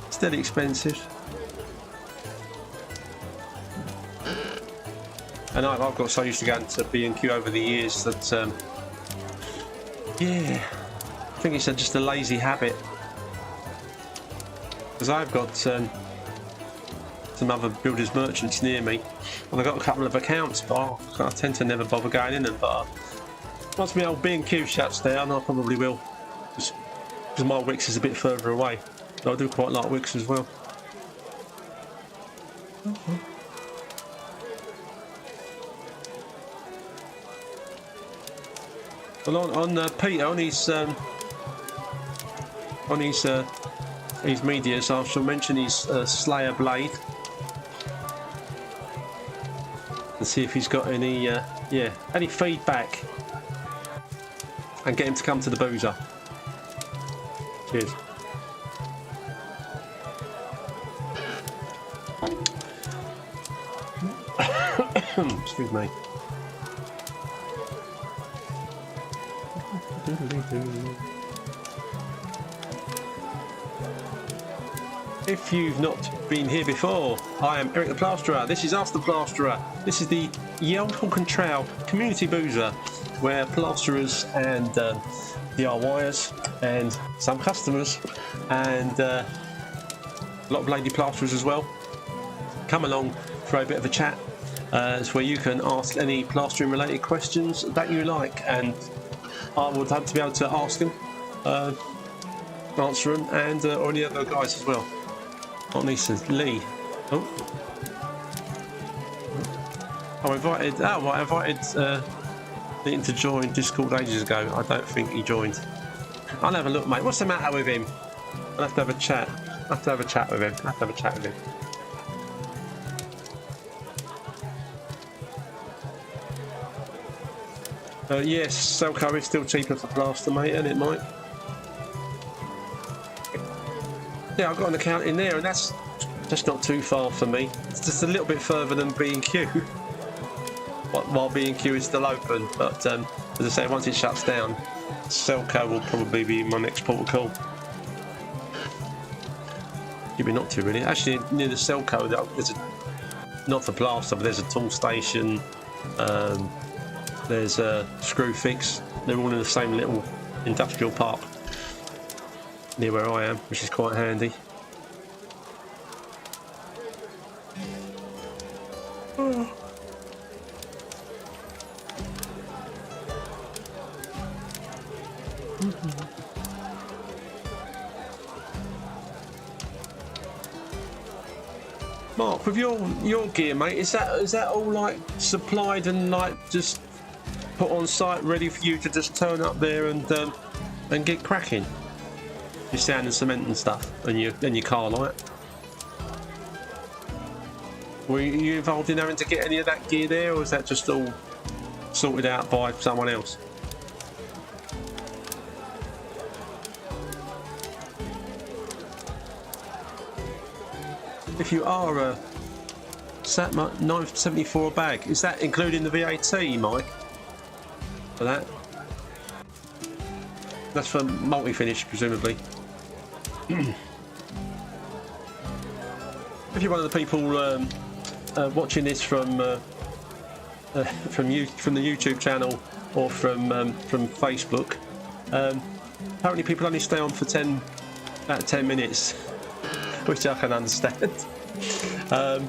Still expensive. And I've got so used to going to B&Q over the years that, yeah, I think it's just a lazy habit. Because I've got some other builders merchants near me, and I've got a couple of accounts, but I tend to never bother going in them. But once my old B&Q shuts down, I probably will, because my Wicks is a bit further away. But I do quite like Wicks as well. Well, on Peter, on his media, so I shall mention his Slayer blade and see if he's got any any feedback, and get him to come to the boozer. Cheers. Excuse me. If you've not been here before, I am Eric the Plasterer. This is Us the Plasterer. This is the Old Hawken Trail community boozer, where plasterers and DIYers and some customers and a lot of lady plasterers as well come along for a bit of a chat. It's where you can ask any plastering related questions that you like, and I would hope to be able to ask them, answer them, and or any other guys as well. Not least Lee. Oh, I invited. Oh, I invited Lee to join Discord ages ago. I don't think he joined. I'll have a look, mate. What's the matter with him? I'll have to have a chat. I'll have to have a chat with him. I'll have to have a chat with him. Yes, Selco is still cheaper for plaster, mate, isn't it, Mike? Yeah, I've got an account in there, and that's just not too far for me. It's just a little bit further than B&Q, while B&Q is still open. But as I say, once it shuts down, Selco will probably be my next port of call. You'd be not too really. Actually, near the Selco, there's not for plaster, but there's a tool station. There's a screw fix. They're all in the same little industrial park near where I am, which is quite handy. Mark, with your gear, mate, is that all like supplied and like just put on site, ready for you to just turn up there and get cracking? Your sand and cement and stuff, and your car light. Were you involved in having to get any of that gear there, or was that just all sorted out by someone else? If you are a Satma $9.74 a bag, is that including the VAT, Mike? For that? That's for multi-finish, presumably. If you're one of the people watching this from the YouTube channel or from Facebook, apparently people only stay on for about 10 minutes, which I can understand. But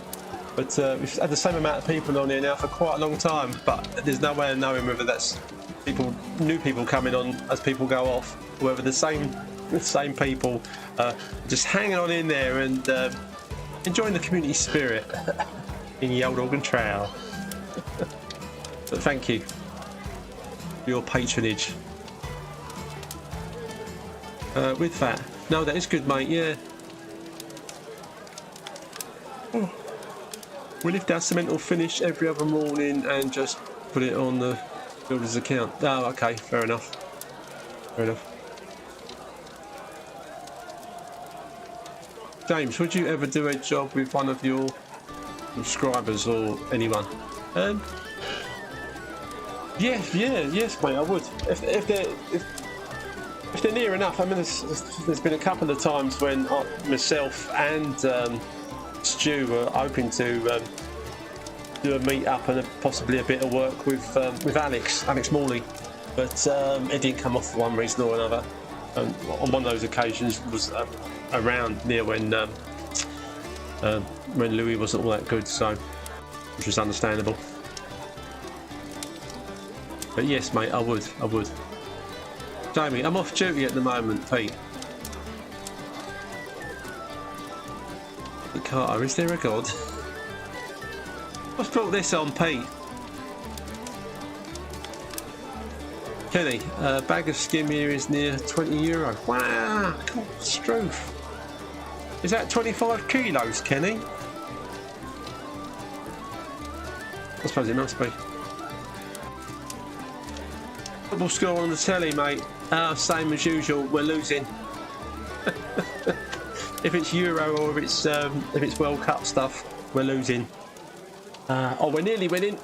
we've had the same amount of people on here now for quite a long time, but there's no way of knowing whether that's new people coming on as people go off, whether the same people just hanging on in there and enjoying the community spirit in the old Organ Trail. But thank you for your patronage. With that, no, that is good, mate. Yeah. Oh. We lift our cemental finish every other morning and just put it on the builder's account. Oh, okay, fair enough. Fair enough. James, would you ever do a job with one of your subscribers or anyone? Yes, mate, I would. If they're near enough. I mean, there's been a couple of times when myself and Stu were hoping to do a meet up and possibly a bit of work with Alex Morley, but it didn't come off for one reason or another. On one of those occasions was around near when Louis wasn't all that good, so which was understandable. But yes, mate, I would. Jamie, I'm off duty at the moment, Pete. Carter, is there a god? What's brought this on, Pete? Kenny, a bag of skim here is near €20. Wow, God, Struth. Is that 25 kilos, Kenny? I suppose it must be. Football score on the telly, mate. Same as usual, we're losing. If it's Euro or if it's World Cup stuff, we're losing. We're nearly winning.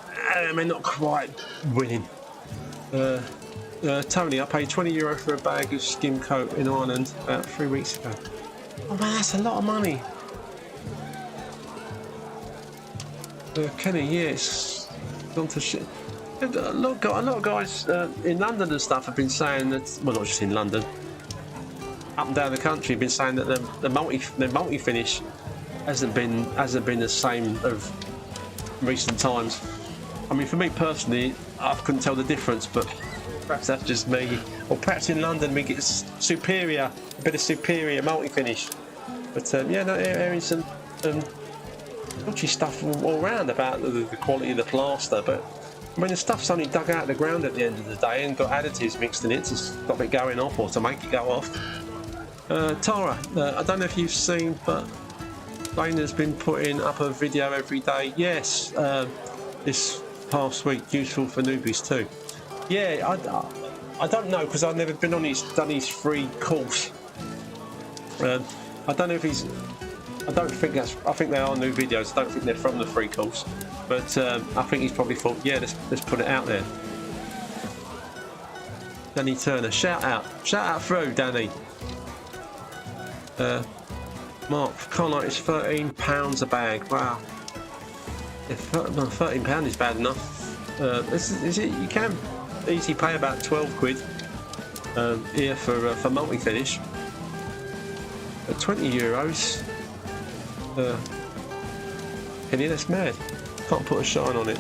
We're not quite winning. Tony, I paid €20 for a bag of skim coat in Ireland about 3 weeks ago. Oh man, that's a lot of money. Kenny, yes, gone to shit. A lot of guys in London and stuff have been saying that, well, not just in London, up and down the country, have been saying that the multi finish hasn't been the same of recent times. I mean, for me personally, I couldn't tell the difference, but perhaps that's just me. Or perhaps in London we get a bit of superior multi finish. But yeah, no, hearing some dodgy stuff all around about the quality of the plaster, but. I mean, the stuff's only dug out of the ground at the end of the day and got additives mixed in it to stop it going off or to make it go off. Tara, I don't know if you've seen, but Dana's been putting up a video every day. Yes, this past week, useful for newbies too. Yeah, I don't know because I've never been done his free course. I don't know if he's. I think they are new videos. I don't think they're from the free course. But I think he's probably thought, yeah, let's put it out there. Danny Turner, shout out through, Danny. Mark, Carnite is £13 a bag. Wow. If £13 is bad enough. Is it? You can easily pay about 12 quid here for multi finish. At €20. Kenny, that's mad. Can't put a shine on it.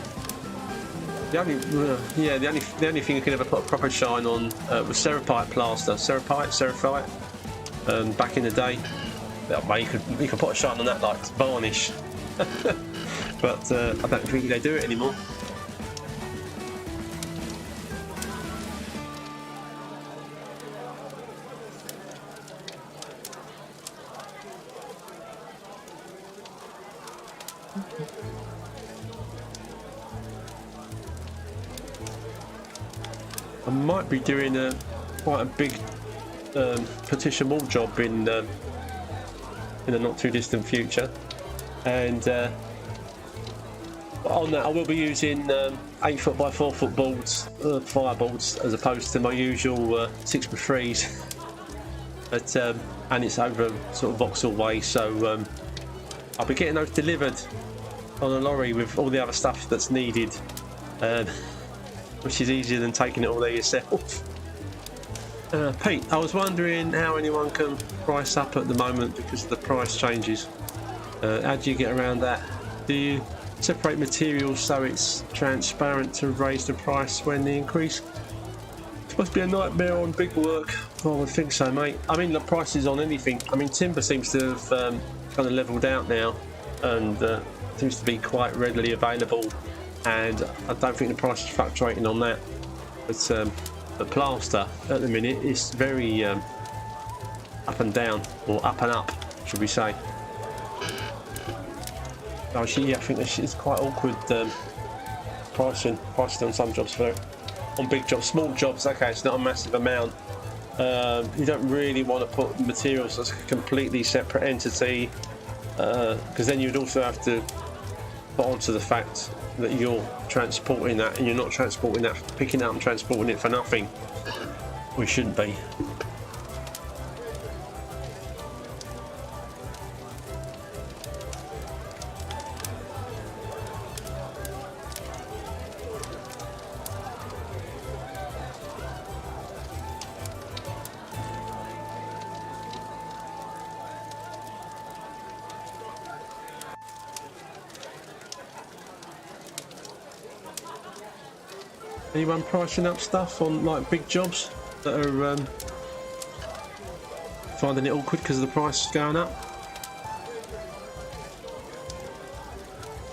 The only thing you could ever put a proper shine on was Ceropite plaster. Ceropite. Back in the day, well, you could put a shine on that like varnish. But I don't think they do it anymore. I might be doing quite a big petition wall job in the not too distant future, and on that I will be using 8 by 4 foot boards, fireboards, as opposed to my usual 6x3s. But and it's over sort of Vauxhall Way, so I'll be getting those delivered on a lorry with all the other stuff that's needed. Which is easier than taking it all there yourself. Pete, I was wondering how anyone can price up at the moment because of the price changes. How do you get around that? Do you separate materials so it's transparent to raise the price when they increase? It must be a nightmare on big work. I would think so, mate. I mean, the prices on anything. I mean, timber seems to have kind of levelled out now. and seems to be quite readily available, and I don't think the price is fluctuating on that. But the plaster at the minute is very up and down, or up and up, should we say. Actually, yeah, I think this is quite awkward pricing on some jobs for it. On big jobs, small jobs, okay, it's not a massive amount. You don't really want to put materials as a completely separate entity, because then you'd also have to put onto the fact that you're transporting that, and you're not transporting that, picking it up and transporting it for nothing. We shouldn't be. Anyone pricing up stuff on like big jobs that are finding it awkward because the price is going up?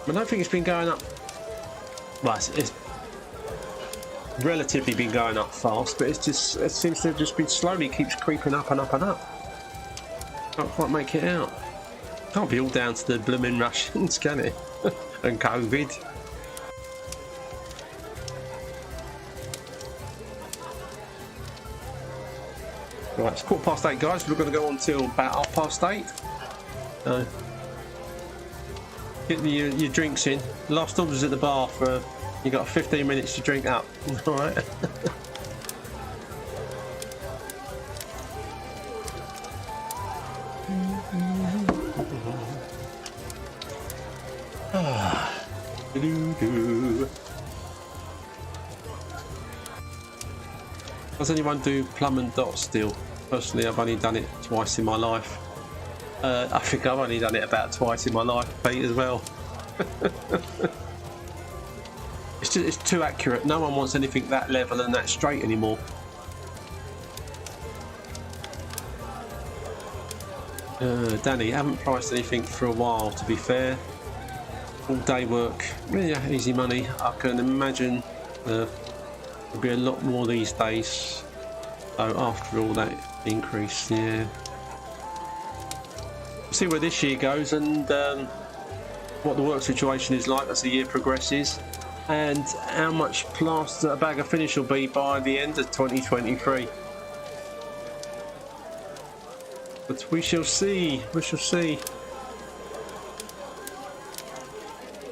I don't think it's been going up. Well, it's relatively been going up fast, but it seems to have just been slowly keeps creeping up and up and up. Can't quite make it out. Can't be all down to the blooming Russians, can it? And COVID. Right, it's 8:15, guys. We're going to go on till about 8:30. Get your drinks in. Last orders at the bar for you got 15 minutes to drink up. All right. Does anyone do plumb and dot still? Personally, I've only done it twice in my life. I think I've only done it about twice in my life, Pete, as well. It's too accurate. No one wants anything that level and that straight anymore. Danny, haven't priced anything for a while, to be fair. All day work, yeah, easy money. I can imagine there'll be a lot more these days. So after all that increase, yeah. We'll see where this year goes and what the work situation is like as the year progresses, and how much plaster a bag of finish will be by the end of 2023. But we shall see. We shall see.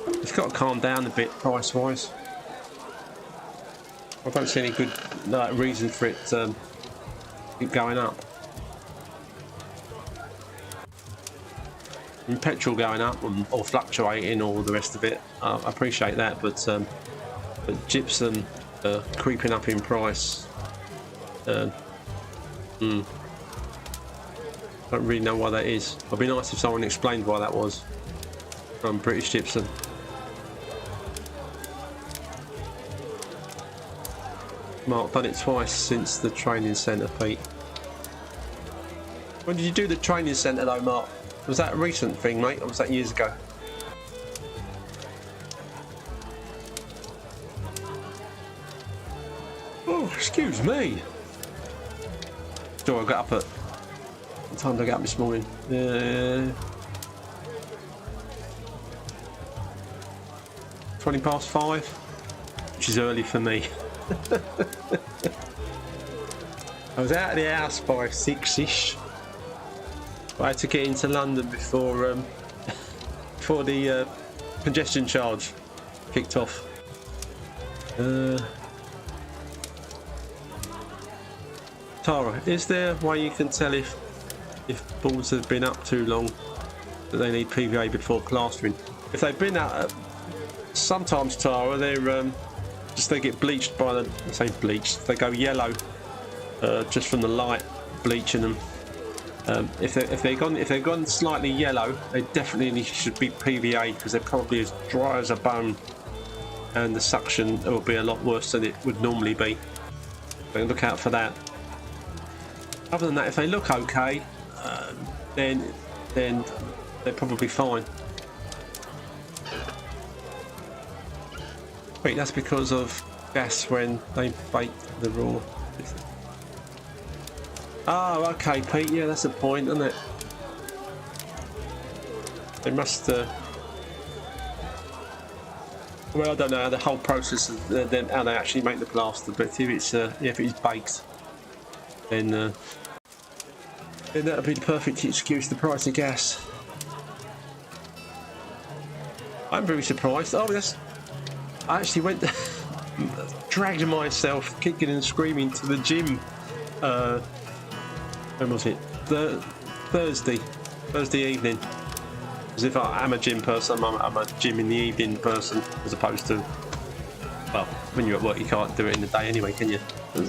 It's got to calm down a bit price-wise. I don't see any good reason for it to keep going up. And petrol going up or fluctuating, or the rest of it, I appreciate that, but gypsum creeping up in price. Don't really know why that is. It'd be nice if someone explained why that was from British Gypsum. Mark, done it twice since the training centre, Pete. When did you do the training centre though, Mark? Was that a recent thing, mate, or was that years ago? Oh, excuse me. Sure, I got up at... What time did I get up this morning? 5:20, which is early for me. I was out of the house by 6ish. I had to get into London before before the congestion charge kicked off. Tara, is there a way you can tell if boards have been up too long that they need PVA before plastering? If they've been out, sometimes, Tara, they're just they get bleached by the, I say bleached, they go yellow just from the light bleaching them. If they've gone slightly yellow, they definitely should be PVA, because they're probably as dry as a bone, and the suction will be a lot worse than it would normally be. So look out for that. Other than that, if they look okay, then they're probably fine. Wait, that's because of gas when they bake the raw. Oh, okay, Pete. Yeah, that's a point, isn't it? They must. Well, I don't know how the whole process of how they actually make the plaster, but if it's baked, then that'll be the perfect excuse. The price of gas. I'm very surprised. Oh, I actually went, dragged myself, kicking and screaming to the gym. When was it? Thursday evening. As if I'm a gym person, I'm a gym in the evening person, as opposed to, well, when you're at work you can't do it in the day anyway, can you?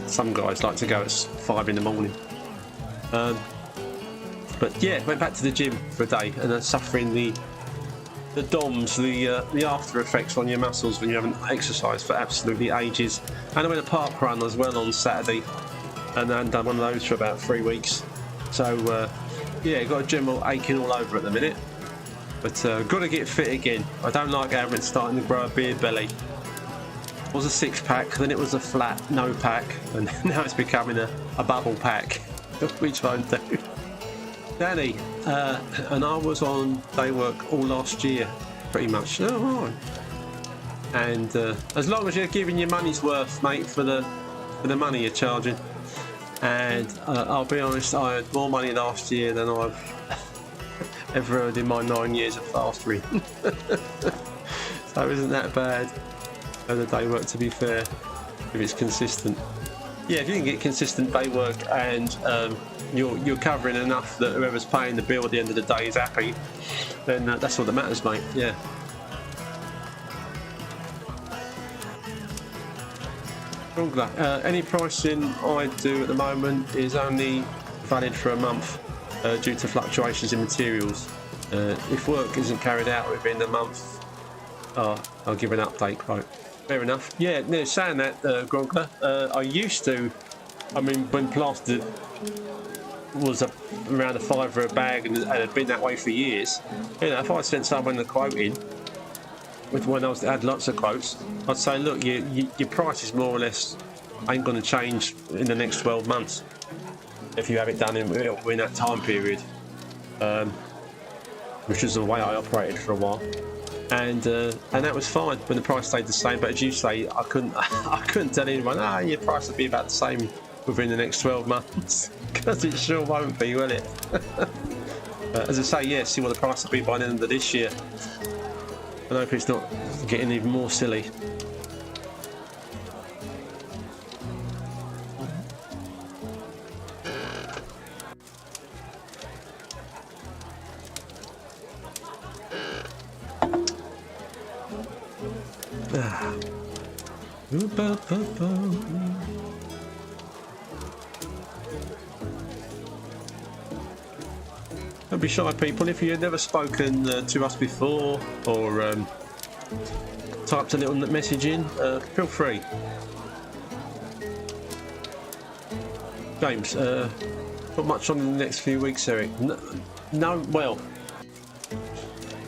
Some guys like to go at 5 in the morning. But yeah, went back to the gym for a day and then suffering the DOMS, the after effects on your muscles when you haven't exercised for absolutely ages. And I went a park run as well on Saturday, and then done one of those for about 3 weeks. So yeah, got a general aching all over at the minute, but got to get fit again. I don't like how it's starting to grow a beer belly. It was a 6-pack, then it was a flat no pack, and now it's becoming a bubble pack, which won't do. Danny, and I was on day work all last year, pretty much. Oh, right. And as long as you're giving your money's worth, mate, for the money you're charging. And I'll be honest, I had more money last year than I've ever earned in my 9 years of fastering. So isn't that bad? The day work, to be fair, if it's consistent. Yeah, if you can get consistent day work and you're covering enough that whoever's paying the bill at the end of the day is happy, then that's all that matters, mate. Yeah. Any pricing I do at the moment is only valid for a month due to fluctuations in materials. If work isn't carried out within a month, I'll give an update quote. Fair enough. Yeah, no, saying that, Gronkler, I used to, I mean, when plaster was around a £5 a bag and had been that way for years, you know, if I sent someone a quote in, when I had lots of quotes, I'd say, look, your price is more or less ain't going to change in the next 12 months if you have it done in that time period, which is the way I operated for a while. And that was fine when the price stayed the same. But as you say, I couldn't tell anyone, your price will be about the same within the next 12 months, because it sure won't be, will it? As I say, yeah, see what the price will be by the end of this year. I hope it's not getting even more silly. Don't be shy, people. If you've never spoken to us before or typed a little message in, feel free. James, not much on in the next few weeks, Eric. No, well,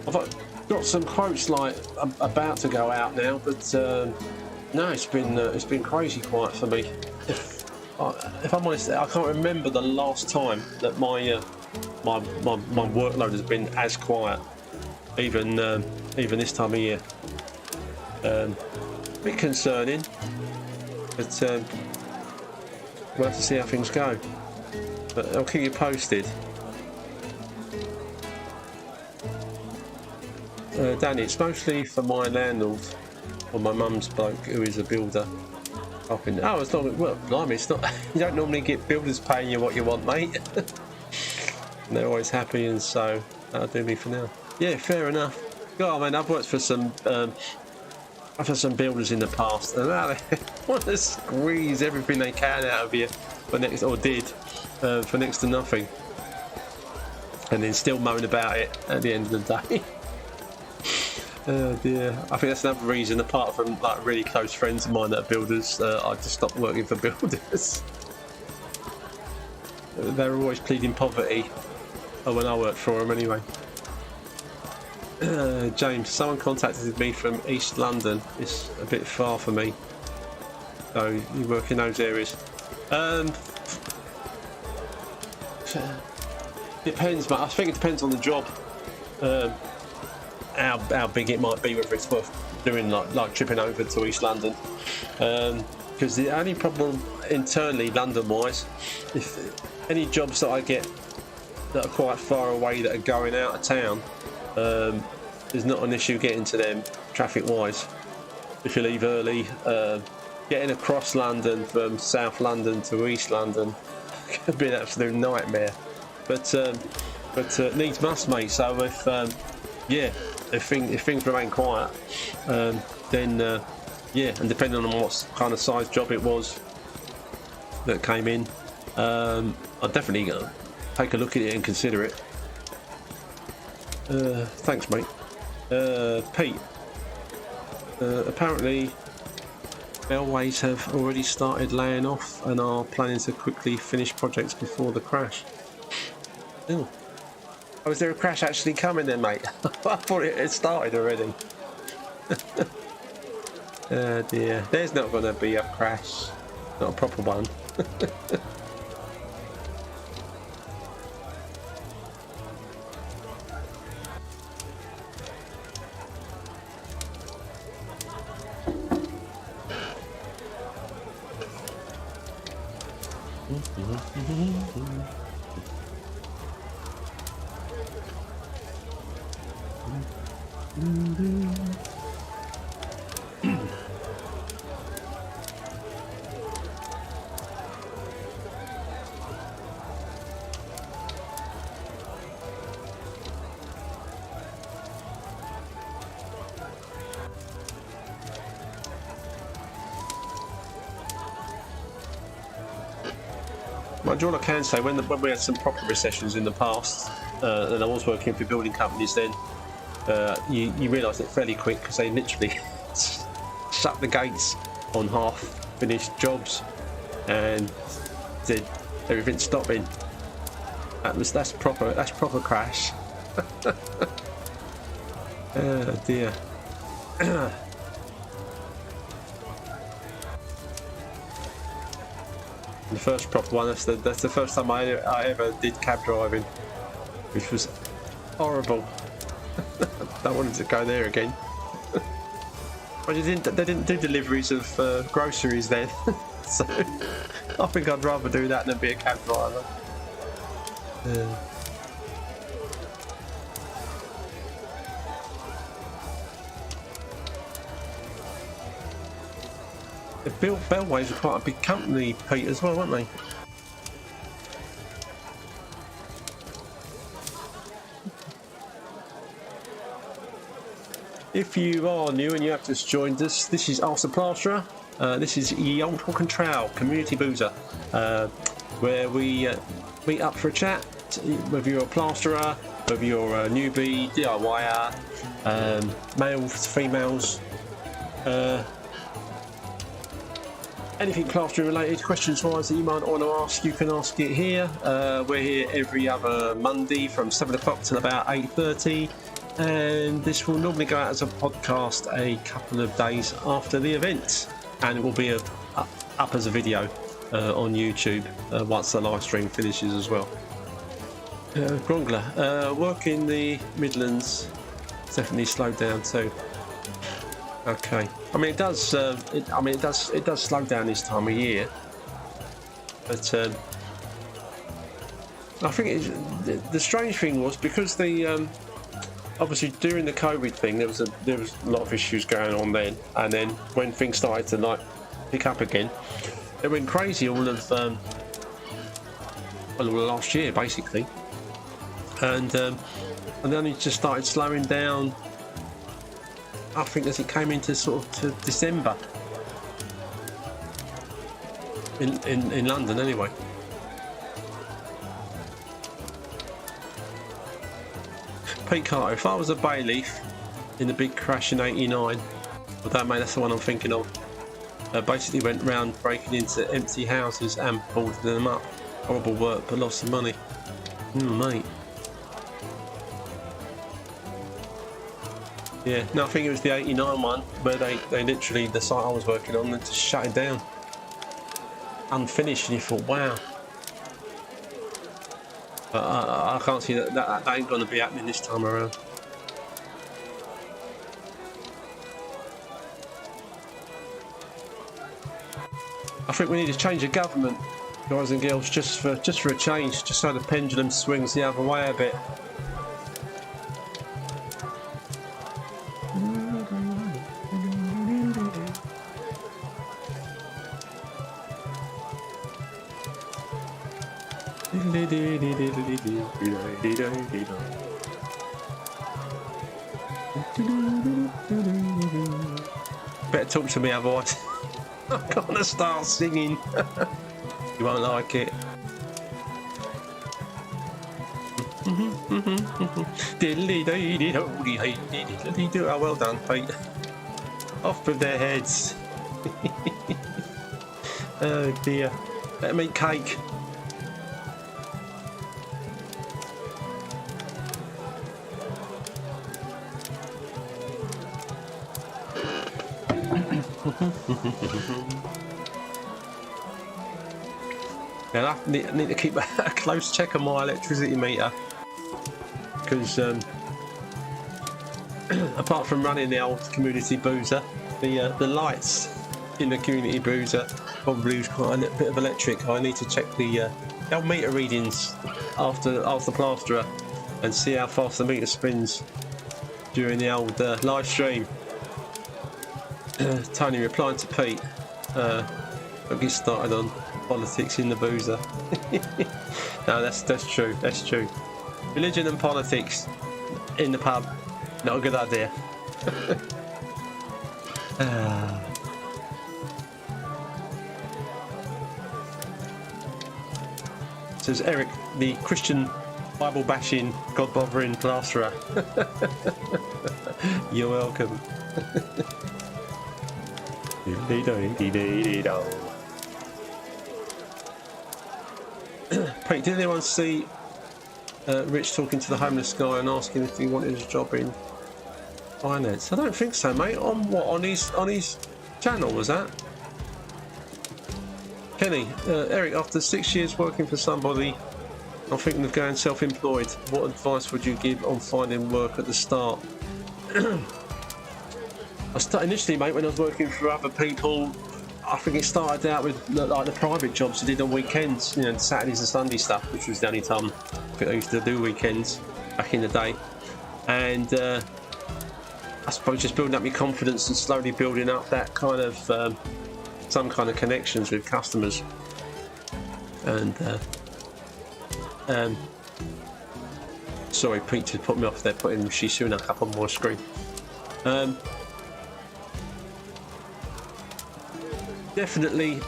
I've got some quotes like about to go out now, but no, it's been crazy quiet for me. If I'm honest, I can't remember the last time that my workload has been as quiet, even this time of year. A bit concerning, but we'll have to see how things go. But I'll keep you posted. Danny, it's mostly for my landlord or my mum's bloke who is a builder. Oh, it's not. Well, blimey, it's not. You don't normally get builders paying you what you want, mate. And they're always happy, and so that'll do me for now. Yeah, fair enough. Oh, I mean, I've worked for some builders in the past, and they want to squeeze everything they can out of you for next to nothing, and then still moan about it at the end of the day. Oh dear. I think that's another reason, apart from like really close friends of mine that are builders, I just stopped working for builders. They're always pleading poverty. Oh, when I worked for them anyway. James, someone contacted me from East London. It's a bit far for me. So you work in those areas. Depends, but I think it depends on the job. How big it might be, whether it's worth doing like tripping over to East London. Because the only problem internally, London-wise, if any jobs that I get that are quite far away that are going out of town, there's not an issue getting to them traffic-wise. If you leave early, getting across London from South London to East London could be an absolute nightmare. But needs must, mate. So if things remain quiet, then yeah, and depending on what kind of size job it was that came in, I'd definitely take a look at it and consider it. Thanks, mate. Pete. Apparently, railways have already started laying off and are planning to quickly finish projects before the crash. Oh, is there a crash actually coming then, mate? I thought it had started already. Oh dear, there's not going to be a crash. Not a proper one. All I can say, when we had some proper recessions in the past, and I was working for building companies then, you realise it fairly quick because they literally shut the gates on half-finished jobs and did everything stopping. That's proper crash. Oh dear. The first proper one, that's the first time I ever did cab driving, which was horrible. I wanted to go there again. But they didn't do deliveries of groceries then, so I think I'd rather do that than be a cab driver. The Bellways were quite a big company, Pete, as well, weren't they? If you are new and you have just joined us, this is Ask the Plasterer. This is the Old Hawk and Trowel Community Boozer, where we meet up for a chat, whether you're a plasterer, whether you're a newbie, DIYer, males, females, anything plastering related, questions wise that you might want to ask, you can ask it here. We're here every other Monday from 7 o'clock till about 8:30, and this will normally go out as a podcast a couple of days after the event, and it will be up as a video on YouTube once the live stream finishes as well. Grongler, work in the Midlands definitely slowed down too. Okay, I mean it does slow down this time of year, but I think the strange thing was because the obviously during the COVID thing there was a lot of issues going on then, and then when things started to like pick up again, it went crazy all of last year basically, and then it just started slowing down. I think as it came into sort of to December in London anyway. Pete Carter, if I was a bay leaf in the big crash in '89, well that mate, that's the one I'm thinking of. Basically went round breaking into empty houses and boarding them up. Horrible work but lots of money. Mate. Yeah, no, I think it was the 89 one where they literally, the site I was working on, they just shut it down. Unfinished, and you thought, wow. But I can't see that ain't going to be happening this time around. I think we need to change the government, guys and girls, just for a change, just so the pendulum swings the other way a bit. Better talk to me otherwise. I'm gonna start singing. You won't like it. Oh, well done, Pete. Off with their heads. Oh dear. Let me eat cake. Now I need to keep a close check on my electricity meter, because apart from running the old community boozer, the lights in the community boozer probably use quite a little bit of electric. I need to check the old meter readings after Plasterer and see how fast the meter spins during the old live stream. Tony replying to Pete, don't get started on politics in the boozer. No, that's true, that's true. Religion and politics in the pub, not a good idea. Says Eric, the Christian Bible bashing, God bothering plasterer. You're welcome. Pete, did anyone see Rich talking to the homeless guy and asking if he wanted a job in finance? I don't think so, mate. On what? On his channel, was that? Kenny, Eric, after 6 years working for somebody, I'm thinking of going self-employed. What advice would you give on finding work at the start? I started initially, mate, when I was working for other people. I think it started out with like the private jobs I did on weekends, you know, Saturdays and Sunday stuff, which was the only time I think I used to do weekends back in the day. And I suppose just building up your confidence and slowly building up that kind of some kind of connections with customers. And sorry, Pete, to put me off there, putting Rishi Sunak up on my screen. Definitely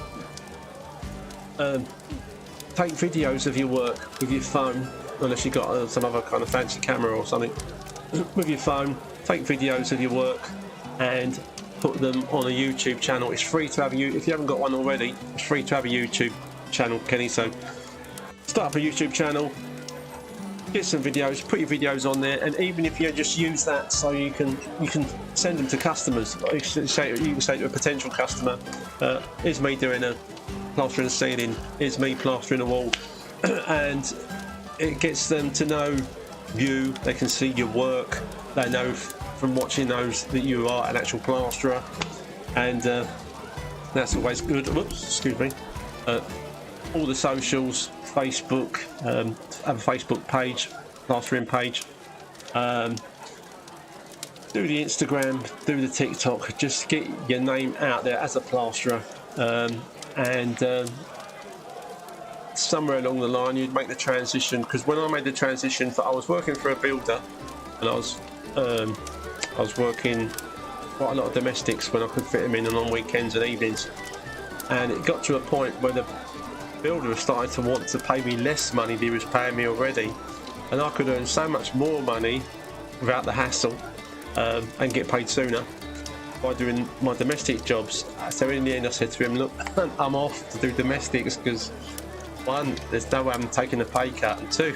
take videos of your work with your phone, unless you've got some other kind of fancy camera or something. With your phone, take videos of your work and put them on a YouTube channel. It's free to have if you haven't got one already, it's free to have a YouTube channel, Kenny. So start up a YouTube channel, get some videos, put your videos on there, and even if you just use that so you can send them to customers. You can say to a potential customer, here's me doing a plastering a ceiling, here's me plastering a wall, and it gets them to know you. They can see your work, they know from watching those that you are an actual plasterer, and that's always good. Whoops, excuse me. All the socials, Facebook, have a Facebook page, plastering page, do the Instagram, do the TikTok, just get your name out there as a plasterer, and somewhere along the line you'd make the transition, because when I made the transition, I was working for a builder, and I was working quite a lot of domestics when I could fit them in, and on weekends and evenings, and it got to a point where the builder started to want to pay me less money than he was paying me already, and I could earn so much more money without the hassle, and get paid sooner by doing my domestic jobs. So in the end I said to him, look, I'm off to do domestics, because one, there's no way I'm taking a pay cut, and two,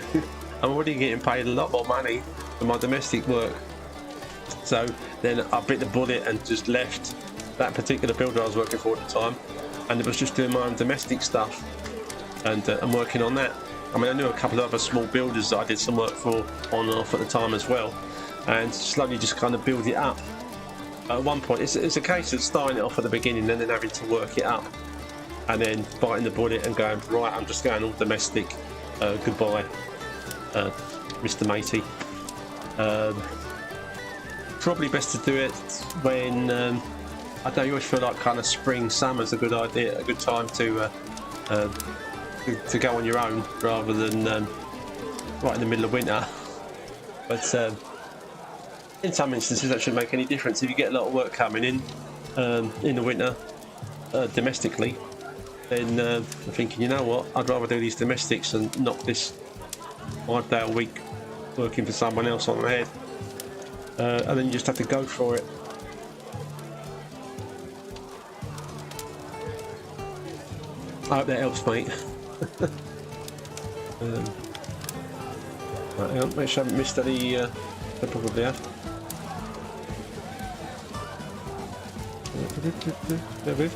I'm already getting paid a lot more money for my domestic work. So then I bit the bullet and just left that particular builder I was working for at the time, and it was just doing my own domestic stuff and working on that. I mean, I knew a couple of other small builders that I did some work for on and off at the time as well, and slowly just kind of build it up. At one point, it's a case of starting it off at the beginning and then having to work it up, and then biting the bullet and going, right, I'm just going all domestic. Goodbye, Mr. Matey. Probably best to do it when I don't know. You always feel like kind of spring, summer's a good idea, a good time to go on your own rather than right in the middle of winter. But in some instances, that shouldn't make any difference. If you get a lot of work coming in the winter domestically, then I'm thinking, you know what, I'd rather do these domestics and knock this 5 day a week working for someone else on the head. And then you just have to go for it. I hope that helps, mate. Right, hang on, make sure I haven't missed any. I probably have. There we go.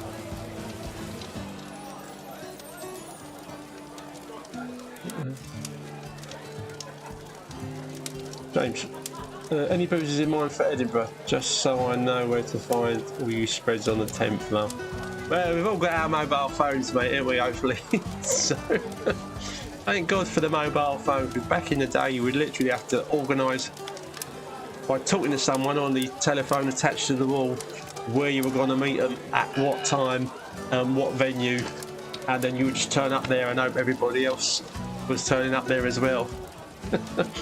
James, any boozers in mind for Edinburgh? Just so I know where to find all you spreads on the 10th, love. Well, we've all got our mobile phones, mate, haven't we, hopefully? So, thank God for the mobile phone, because back in the day you would literally have to organise by talking to someone on the telephone attached to the wall where you were going to meet them, at what time, what venue, and then you would just turn up there and hope everybody else was turning up there as well.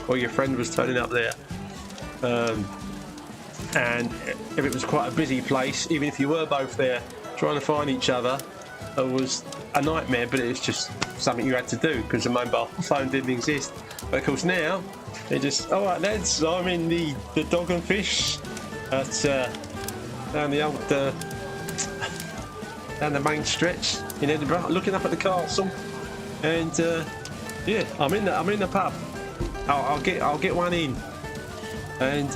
Or your friend was turning up there. And if it was quite a busy place, even if you were both there, trying to find each other was a nightmare, but it's just something you had to do because the mobile phone didn't exist. But of course now, they just, alright lads, I'm in the Dog and Fish at down the old down the main stretch in Edinburgh, looking up at the castle, and yeah, I'm in the pub. I'll get one in, and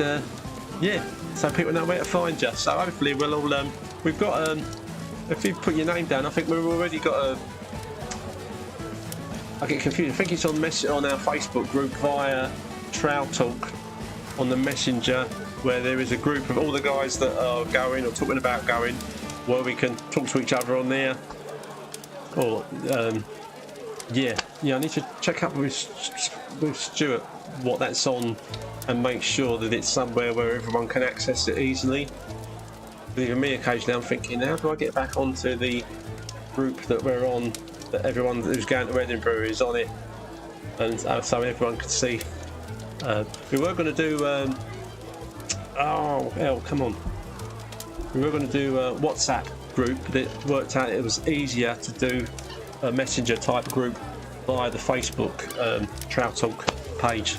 yeah, so people know where to find you. So hopefully we'll all we've got if you put your name down, I think we've already got a. I get confused. I think it's on our Facebook group via Trail Talk on the Messenger, where there is a group of all the guys that are going or talking about going, where we can talk to each other on there. Or yeah, I need to check up with Stuart what that's on and make sure that it's somewhere where everyone can access it easily. But even me, occasionally, I'm thinking, how do I get back onto the group that we're on? That everyone who's going to Edinburgh is on it, and so everyone could see. We were going to do. Oh hell, come on! We were going to do a WhatsApp group, but it worked out it was easier to do a messenger type group via the Facebook Trail Talk page.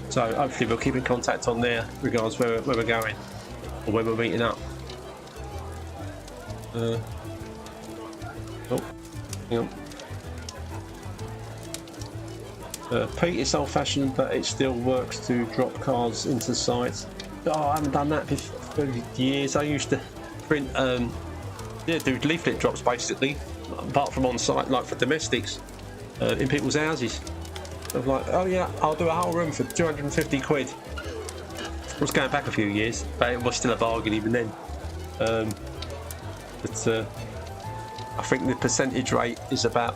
So hopefully we'll keep in contact on there, regardless where we're going or where we're meeting up. Oh, hang on. Pete, it's old-fashioned, but it still works to drop cards into sites. Oh, I haven't done that for years. I used to print, yeah, do leaflet drops basically, apart from on site, like for domestics, in people's houses. Of like, oh yeah, I'll do a whole room for 250 quid. It was going back a few years, but it was still a bargain even then. But I think the percentage rate is about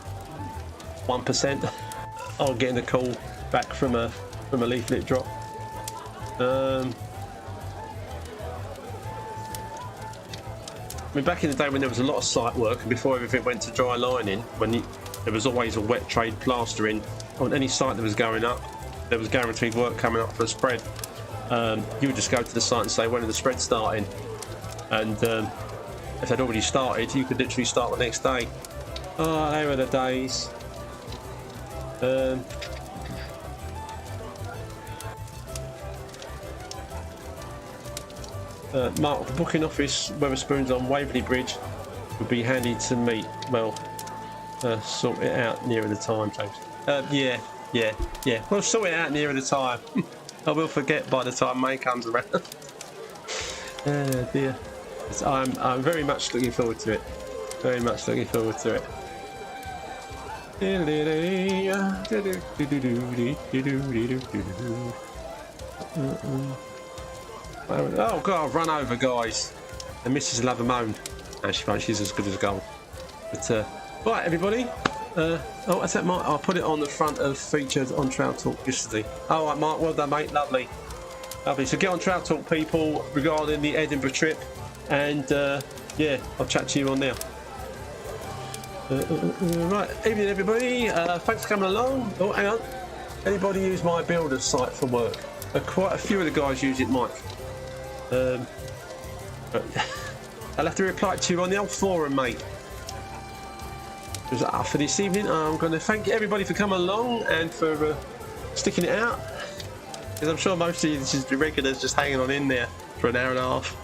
1%. I'm getting a call back from a leaflet drop. I mean, back in the day when there was a lot of site work and before everything went to dry lining, there was always a wet trade plastering on any site that was going up, there was guaranteed work coming up for a spread. You would just go to the site and say, when are the spreads starting? And if they'd already started, you could literally start the next day. Oh, they were the days. Mark, the booking office Wetherspoons on Waverley Bridge would be handy to meet. Well, sort it out nearer the time, James. Yeah. We'll sort it out nearer the time. I will forget by the time May comes around. Oh dear. So I'm very much looking forward to it. Very much looking forward to it. Oh god, I've run over, guys. The missus will have a moan. Actually, she's as good as gold. But right, everybody. Oh, that's it, Mark. I'll put it on the front of featured on Trail Talk yesterday. All right, Mark. Well done, mate. Lovely, lovely. So get on Trail Talk, people, regarding the Edinburgh trip, and yeah, I'll chat to you on there. Right, evening, everybody. Thanks for coming along. Oh, hang on. Anybody use my builder site for work? Quite a few of the guys use it, Mike. I'll have to reply to you on the old forum, mate. For this evening, I'm going to thank everybody for coming along and for sticking it out. Because I'm sure most of you, this is the regulars, just hanging on in there for an hour and a half.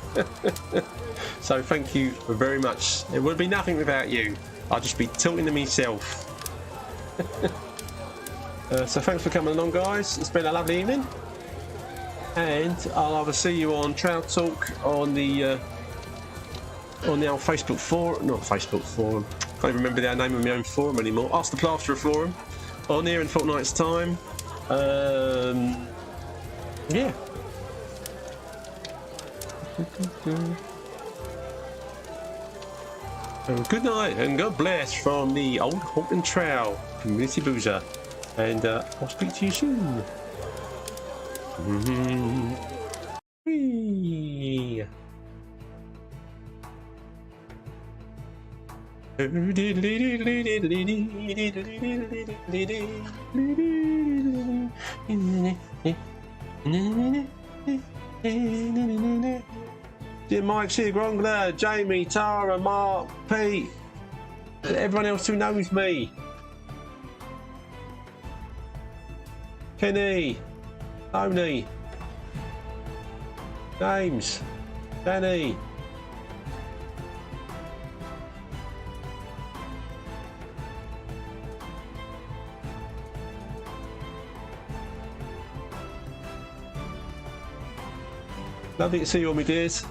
So thank you very much. It would be nothing without you. I'll just be tilting to myself. So thanks for coming along, guys. It's been a lovely evening. And I'll either see you on Trail Talk on the old Facebook forum, not Facebook forum. Can't even remember the name of my own forum anymore. Ask the Plasterer forum on there in a fortnight's time. Yeah. Good night and God bless from the Old Hawken Trail Community Boozer, and I'll speak to you soon. Whee. Dear Mike, Sig, Rongler, Jamie, Tara, Mark, Pete, everyone else who knows me. Kenny, Tony, James, Danny. Lovely to see you all, my dears.